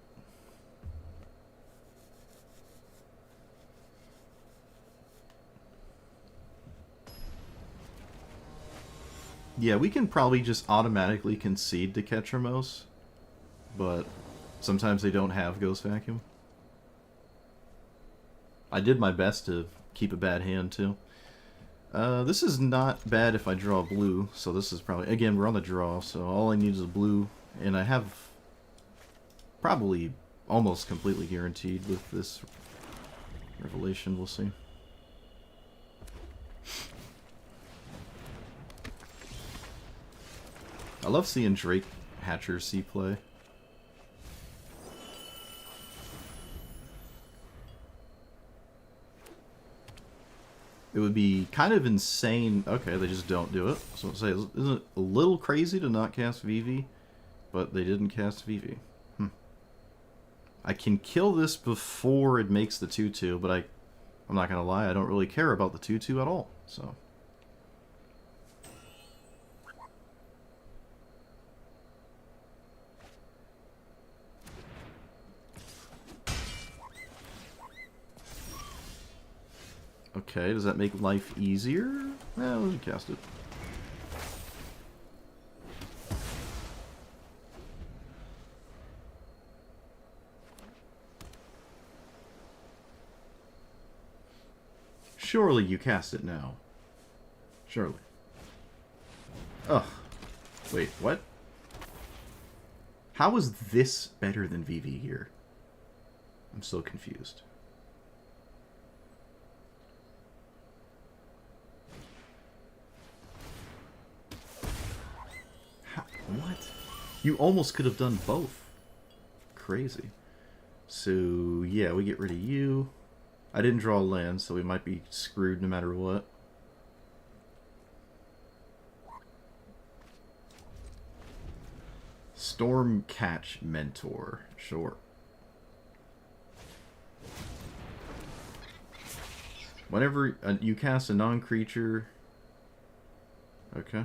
Yeah, we can probably just automatically concede to Ketramos, but sometimes they don't have Ghost Vacuum. I did my best to keep a bad hand, too. This is not bad if I draw blue, so this is probably... Again, we're on the draw, so all I need is a blue, and I have probably almost completely guaranteed with this Revelation, we'll see. I love seeing Drake Hatcher C play. It would be kind of insane. Okay, they just don't do it. So I'll say, isn't it a little crazy to not cast Vivi? But they didn't cast Vivi. I can kill this before it makes the 2-2, but I'm not going to lie, I don't really care about the 2-2 at all. So. Okay, does that make life easier? Well, we can cast it. Surely you cast it now. Surely. Ugh. Wait, what? How is this better than Vivi here? I'm so confused. What? You almost could have done both. Crazy. So, yeah, we get rid of you. I didn't draw a land, so we might be screwed no matter what. Stormcatch Mentor. Sure. Whenever you cast a non-creature... Okay.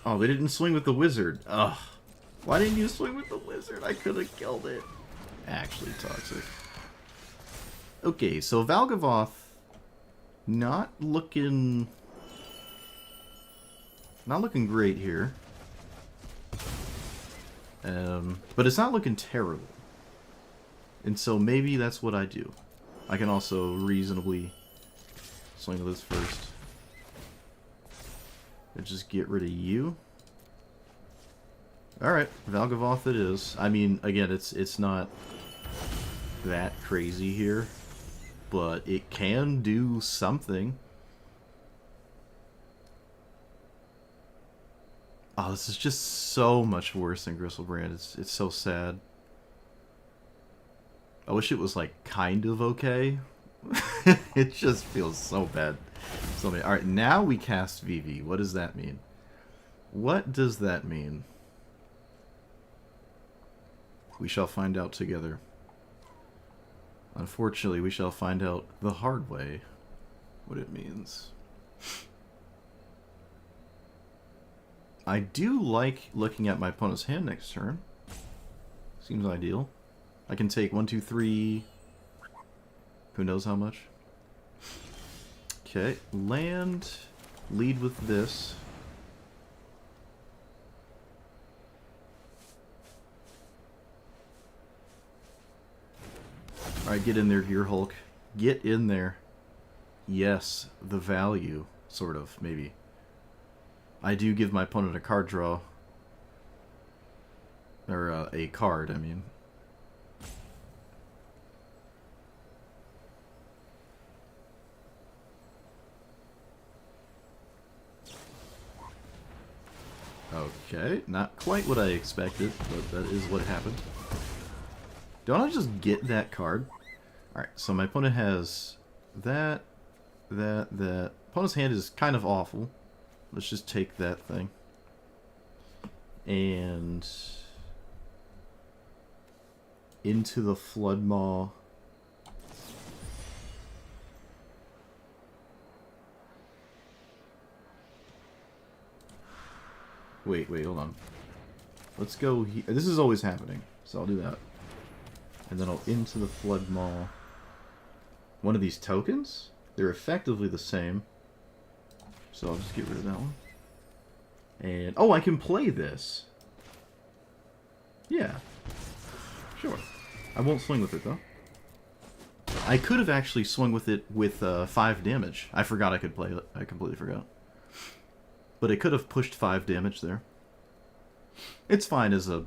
Oh, they didn't swing with the wizard. Ugh. Why didn't you swing with the wizard? I could have killed it. Actually toxic. Okay, so Valgavoth not looking great here. But it's not looking terrible. And so maybe that's what I do. I can also reasonably swing with this first. And just get rid of you. Alright, Valgavoth it is. I mean, again, it's not that crazy here, but it can do something. Oh, this is just so much worse than Gristlebrand. It's so sad. I wish it was, like, kind of okay. It just feels so bad. So many. Alright, now we cast Vivi. What does that mean? What does that mean? We shall find out together. Unfortunately, we shall find out the hard way what it means. I do like looking at my opponent's hand next turn. Seems ideal. I can take 1, 2, 3... Who knows how much? Okay, land, lead with this. Alright, get in there, Gearhulk. Get in there. Yes, the value, sort of, maybe. I do give my opponent a card draw. Or, a card, I mean. Okay, not quite what I expected, but that is what happened. Don't I just get that card? Alright, so my opponent has that. Opponent's hand is kind of awful. Let's just take that thing. And... into the Floodmaw. Wait, hold on. Let's go here. This is always happening, so I'll do that. And then I'll into the Flood Maw. One of these tokens? They're effectively the same. So I'll just get rid of that one. And, oh, I can play this. Yeah. Sure. I won't swing with it, though. I could have actually swung with it with 5 damage. I forgot I could play it. I completely forgot. But it could have pushed 5 damage there. It's fine as a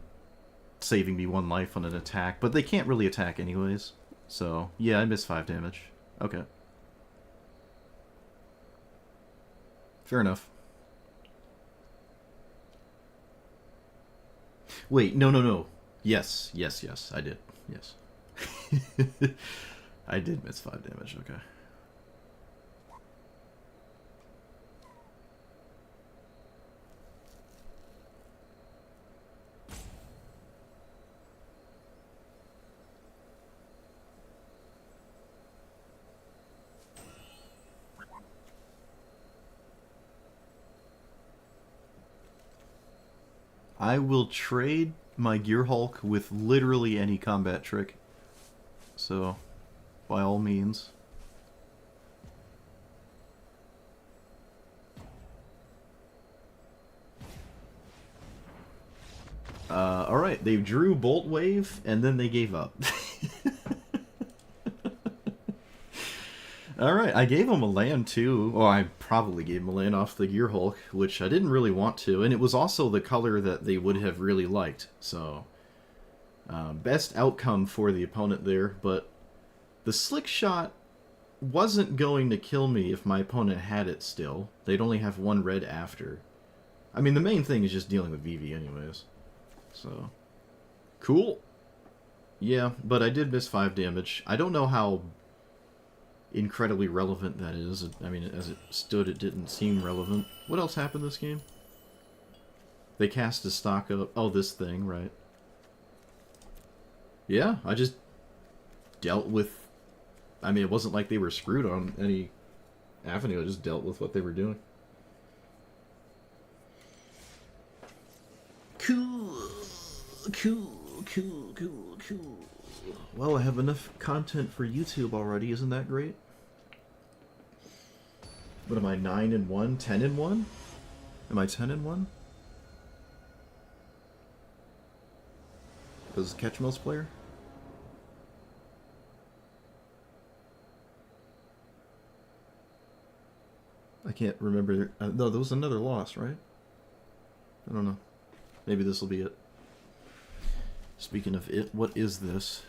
saving me 1 life on an attack, but they can't really attack anyways. So, yeah, I missed 5 damage. Okay. Fair enough. Wait, no. Yes, I did. Yes. I did miss 5 damage, okay. I will trade my Gearhulk with literally any combat trick. So, by all means. Alright, they drew Bolt Wave, and then they gave up. Alright, I gave him a land too. Oh, I probably gave him a land off the Gearhulk, which I didn't really want to, and it was also the color that they would have really liked, so... best outcome for the opponent there, but the Slick Shot wasn't going to kill me if my opponent had it still. They'd only have 1 red after. I mean, the main thing is just dealing with Vivi anyways. So, cool. Yeah, but I did miss 5 damage. I don't know how incredibly relevant that is. I mean, as it stood, it didn't seem relevant. What else happened this game? They cast a stock up. Oh, this thing, right. Yeah, I just dealt with... I mean, it wasn't like they were screwed on any avenue. I just dealt with what they were doing. Cool. Well, I have enough content for YouTube already. Isn't that great? What am I, 9-1? 10-1? Am I 10-1? Does Catch Most player? I can't remember. No, there was another loss, right? I don't know. Maybe this will be it. Speaking of it, what is this?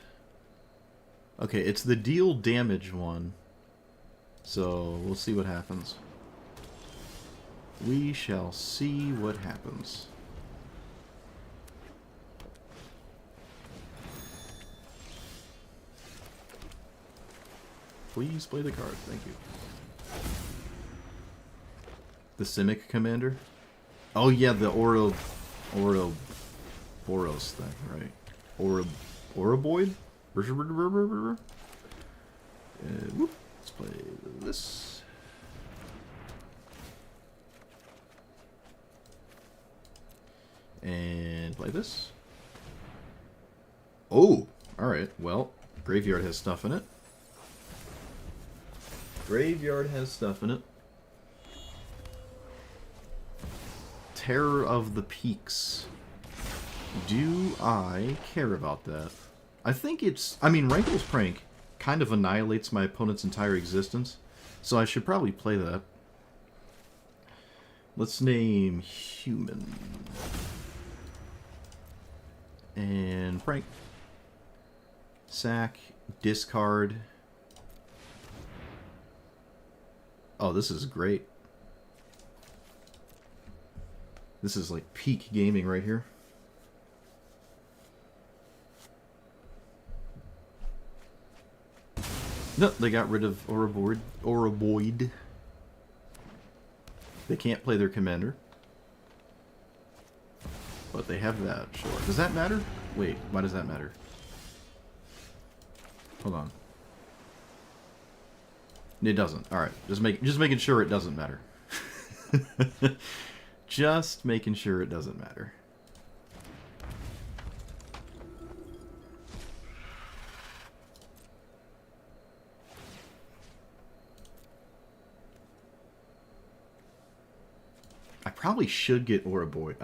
Okay, it's the deal damage one. So, we'll see what happens. We shall see what happens. Please play the card, thank you. The Simic Commander? Oh yeah, the Ouroboros thing, right. Ouroboid? Whoop. Let's play this. And play this. Oh! Alright, well, Graveyard has stuff in it. Graveyard has stuff in it. Terror of the Peaks. Do I care about that? I think it's... I mean, Rankle's Prank kind of annihilates my opponent's entire existence, so I should probably play that. Let's name Human. And Prank. Sack. Discard. Oh, this is great. This is like peak gaming right here. No, they got rid of Ouroboid. They can't play their commander. But they have that, sure. Does that matter? Wait, why does that matter? Hold on. It doesn't. Alright, just making sure it doesn't matter. Just making sure it doesn't matter. I probably should get Meteor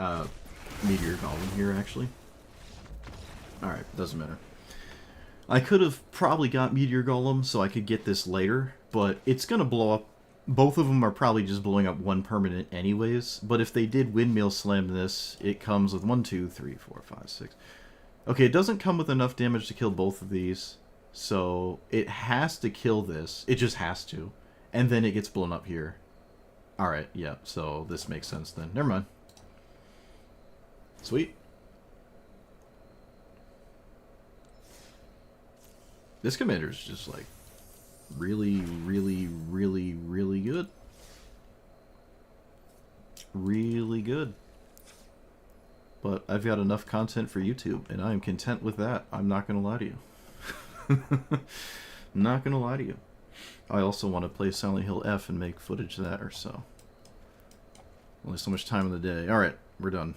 Golem here, actually. Alright, doesn't matter. I could have probably got Meteor Golem so I could get this later, but it's going to blow up. Both of them are probably just blowing up one permanent anyways, but if they did Windmill Slam this, it comes with 1, 2, 3, 4, 5, 6. Okay, it doesn't come with enough damage to kill both of these, so it has to kill this. It just has to. And then it gets blown up here. Alright, yeah, so this makes sense then. Never mind. Sweet. This commander is just like really, really, really, really good. Really good. But I've got enough content for YouTube, and I am content with that. I'm not going to lie to you. Not going to lie to you. I also want to play Silent Hill F and make footage of that or so. Only so much time in the day. Alright, we're done.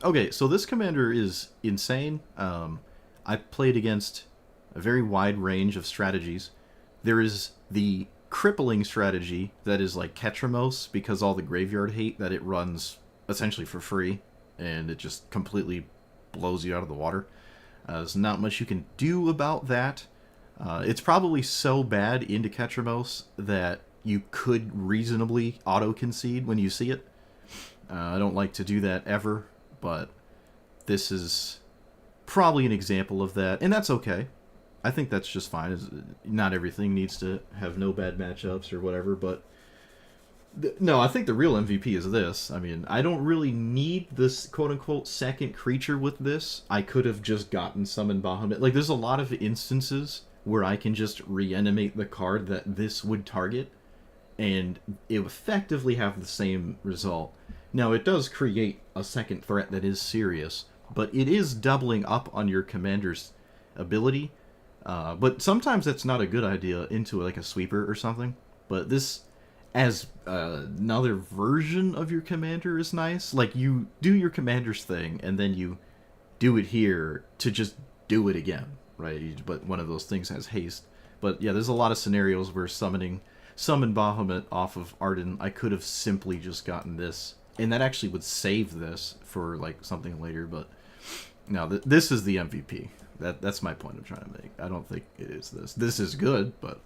Okay, so this commander is insane. I played against a very wide range of strategies. There is the crippling strategy that is like Ketramos, because all the graveyard hate that it runs essentially for free, and it just completely blows you out of the water. There's not much you can do about that. It's probably so bad into Ketramos that you could reasonably auto-concede when you see it. I don't like to do that ever, but this is probably an example of that, and that's okay. I think that's just fine. Not everything needs to have no bad matchups or whatever, but no, I think the real MVP is this. I mean, I don't really need this quote-unquote second creature with this. I could have just gotten Summon Bahamut. Like, there's a lot of instances where I can just reanimate the card that this would target, and it effectively have the same result. Now, it does create a second threat that is serious, but it is doubling up on your commander's ability. But sometimes that's not a good idea into like a sweeper or something. But this, as another version of your commander, is nice. Like, you do your commander's thing, and then you do it here to just do it again, right? But one of those things has haste. But yeah, there's a lot of scenarios where Summon Bahamut off of Arden, I could have simply just gotten this, and that actually would save this for like something later. But no, this is the MVP. That's my point I'm trying to make. I don't think it is this. This is good, but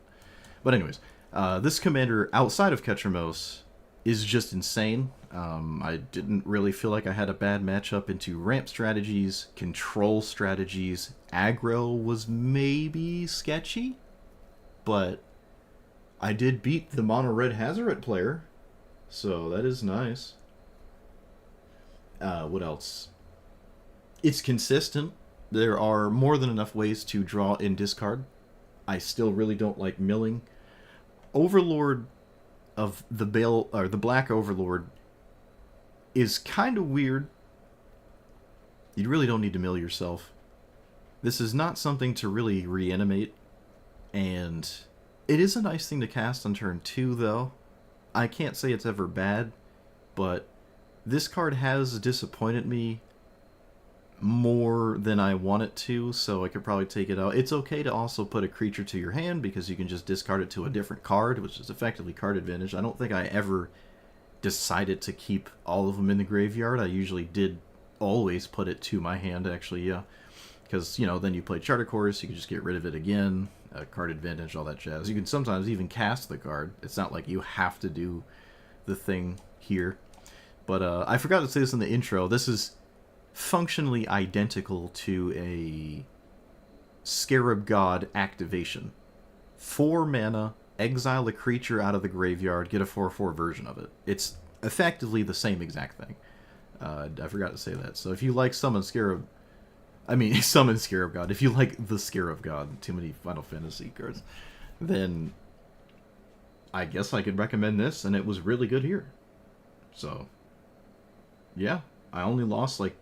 anyways, this commander outside of Ketramos is just insane. I didn't really feel like I had a bad matchup into ramp strategies, control strategies. Aggro was maybe sketchy, but I did beat the mono red Hazoret player, so that is nice. What else? It's consistent. There are more than enough ways to draw and discard. I still really don't like milling. Overlord of the Bale, or the Black Overlord, is kind of weird. You really don't need to mill yourself. This is not something to really reanimate, and it is a nice thing to cast on turn 2, though. I can't say it's ever bad, but this card has disappointed me more than I want it to, so I could probably take it out. It's okay to also put a creature to your hand, because you can just discard it to a different card, which is effectively card advantage. I don't think I ever decided to keep all of them in the graveyard. I usually did always put it to my hand, actually, yeah. Because, you know, then you play Charter Course, you can just get rid of it again, card advantage, all that jazz. You can sometimes even cast the card. It's not like you have to do the thing here. But I forgot to say this in the intro. This is functionally identical to a Scarab God activation. 4 mana, exile a creature out of the graveyard, get a 4/4 version of it. It's effectively the same exact thing. I forgot to say that. So if you like Summon Scarab God, if you like the Scarab God, too many Final Fantasy cards, then I guess I could recommend this, and it was really good here. So, yeah, I only lost like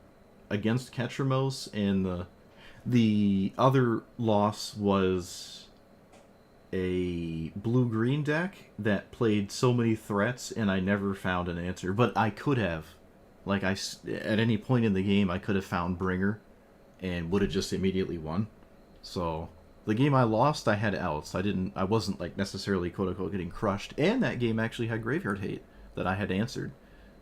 against Ketramos, and the other loss was a blue-green deck that played so many threats, and I never found an answer. But I could have. Like, at any point in the game, I could have found Bringer and would have just immediately won. So, the game I lost, I had outs. I wasn't, like, necessarily, quote-unquote, getting crushed. And that game actually had Graveyard Hate that I had answered.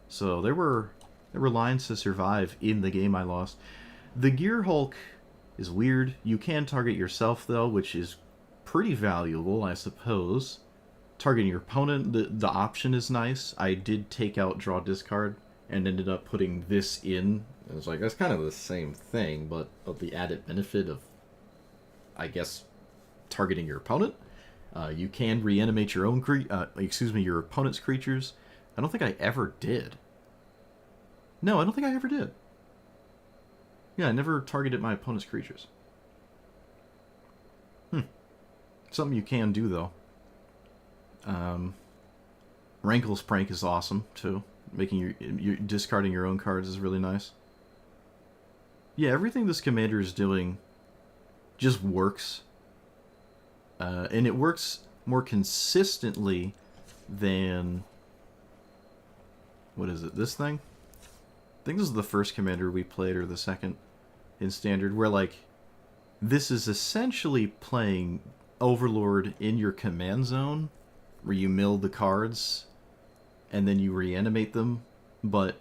So, there were lines to survive in the game I lost. The Gear Hulk is weird. You can target yourself, though, which is pretty valuable, I suppose. Targeting your opponent, the option is nice. I did take out Draw Discard and ended up putting this in. It was like, that's kind of the same thing, but of the added benefit of, I guess, targeting your opponent. You can reanimate your own your opponent's creatures. I don't think I ever did. No, I don't think I ever did. Yeah, I never targeted my opponent's creatures. Something you can do, though. Rankle's Prank is awesome, too. Making your discarding your own cards is really nice. Yeah, everything this commander is doing just works. And it works more consistently than... What is it? This thing? I think this is the first commander we played, or the second in Standard, where, like, this is essentially playing Overlord in your command zone, where you mill the cards and then you reanimate them. But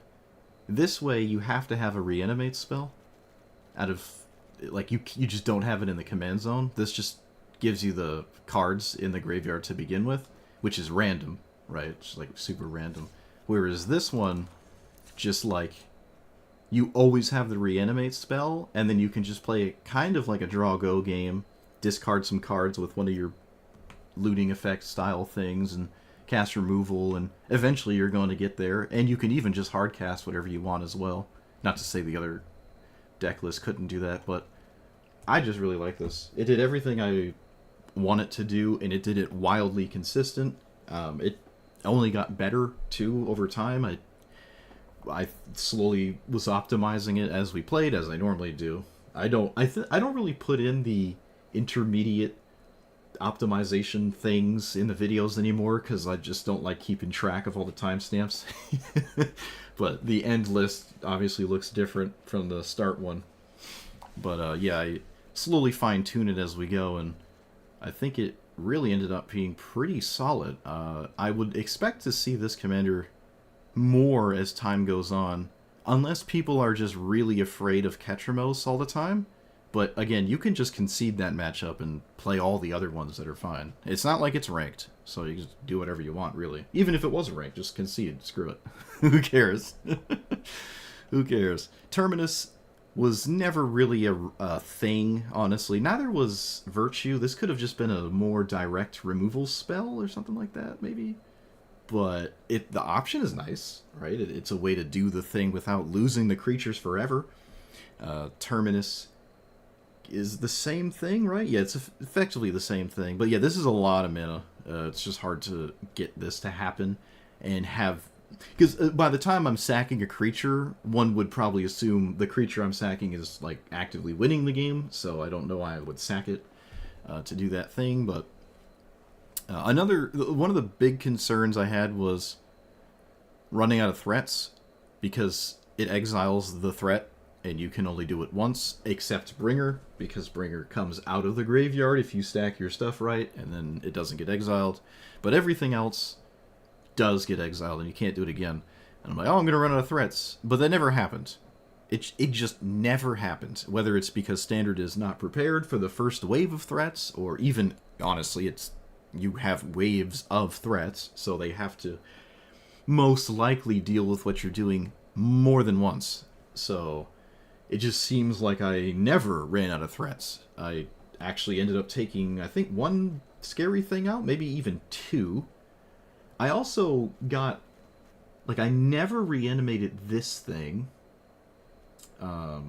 this way, you have to have a reanimate spell. Out of, like, you just don't have it in the command zone. This just gives you the cards in the graveyard to begin with, which is random, right? It's like super random. Whereas this one, just like, you always have the reanimate spell, and then you can just play it kind of like a draw-go game, discard some cards with one of your looting effect style things, and cast removal, and eventually you're going to get there. And you can even just hard cast whatever you want as well. Not to say the other deck list couldn't do that, but I just really like this. It did everything I want it to do, and it did it wildly consistent. It only got better, too, over time. I slowly was optimizing it as we played, as I normally do. I don't really put in the intermediate optimization things in the videos anymore, because I just don't like keeping track of all the timestamps. But the end list obviously looks different from the start one. But yeah, I slowly fine-tune it as we go, and I think it really ended up being pretty solid. I would expect to see this commander more as time goes on, unless people are just really afraid of Ketramos all the time. But again, you can just concede that matchup and play all the other ones that are fine. It's not like it's ranked, so you just do whatever you want, really. Even if it wasn't ranked, just concede. Screw it. Who cares? Who cares? Terminus was never really a thing, honestly. Neither was Virtue. This could have just been a more direct removal spell or something like that, maybe. But the option is nice, right? It's a way to do the thing without losing the creatures forever. Terminus is the same thing, right? Yeah, it's effectively the same thing. But yeah, this is a lot of mana. It's just hard to get this to happen and have... Because by the time I'm sacking a creature, one would probably assume the creature I'm sacking is, like, actively winning the game, so I don't know why I would sack it to do that thing, but... one of the big concerns I had was running out of threats, because it exiles the threat, and you can only do it once, except Bringer, because Bringer comes out of the graveyard if you stack your stuff right, and then it doesn't get exiled. But everything else does get exiled, and you can't do it again. And I'm like, oh, I'm going to run out of threats. But that never happened. It just never happened. Whether it's because Standard is not prepared for the first wave of threats, or even, honestly, you have waves of threats, so they have to most likely deal with what you're doing more than once. So it just seems like I never ran out of threats. I actually ended up taking, I think, one scary thing out, maybe even two. I also got, like, I never reanimated this thing. That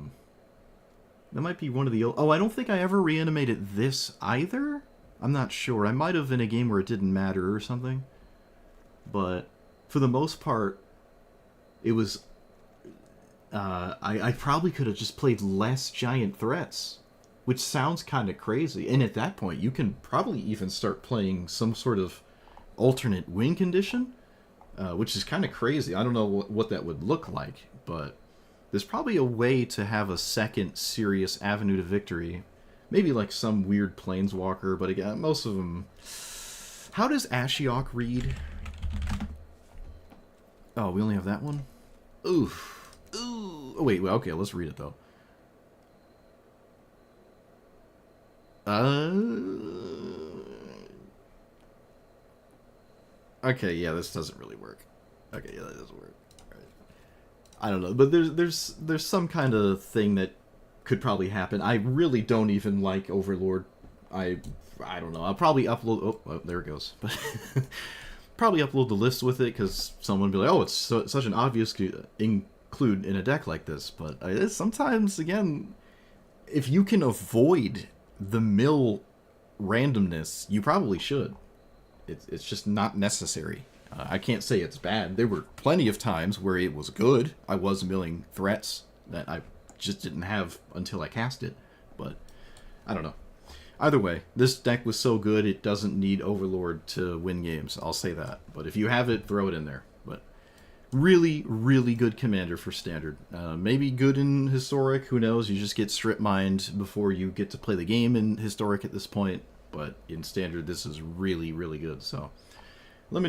might be one of the... Oh, I don't think I ever reanimated this either? I'm not sure. I might have in a game where it didn't matter or something. But for the most part, it was... I probably could have just played less giant threats. which sounds kind of crazy. And at that point, you can probably even start playing some sort of alternate win condition, which is kind of crazy. I don't know what that would look like, but there's probably a way to have a second serious avenue to victory. Maybe like some weird planeswalker, but again, most of them... How does Ashiok read? Oh, we only have that one? Oof. Ooh. Oh, wait, well, okay, let's read it, though. Okay, yeah, this doesn't really work. Okay, yeah, that doesn't work. Right. I don't know, but there's some kind of thing that could probably happen. I really don't even like Overlord. I don't know. I'll probably upload. Oh, there it goes. But probably upload the list with it because someone would be like, "Oh, it's such an obvious include in a deck like this." But sometimes, again, if you can avoid the mill randomness, you probably should. It's just not necessary. I can't say it's bad. There were plenty of times where it was good. I was milling threats that I just didn't have until I cast it. But I don't know. Either way, this deck was so good it doesn't need Overlord to win games. I'll say that. But if you have it, throw it in there. But really, really good commander for Standard. Maybe good in Historic. Who knows? You just get strip mined before you get to play the game in Historic at this point. But in Standard, this is really, really good. So let me know.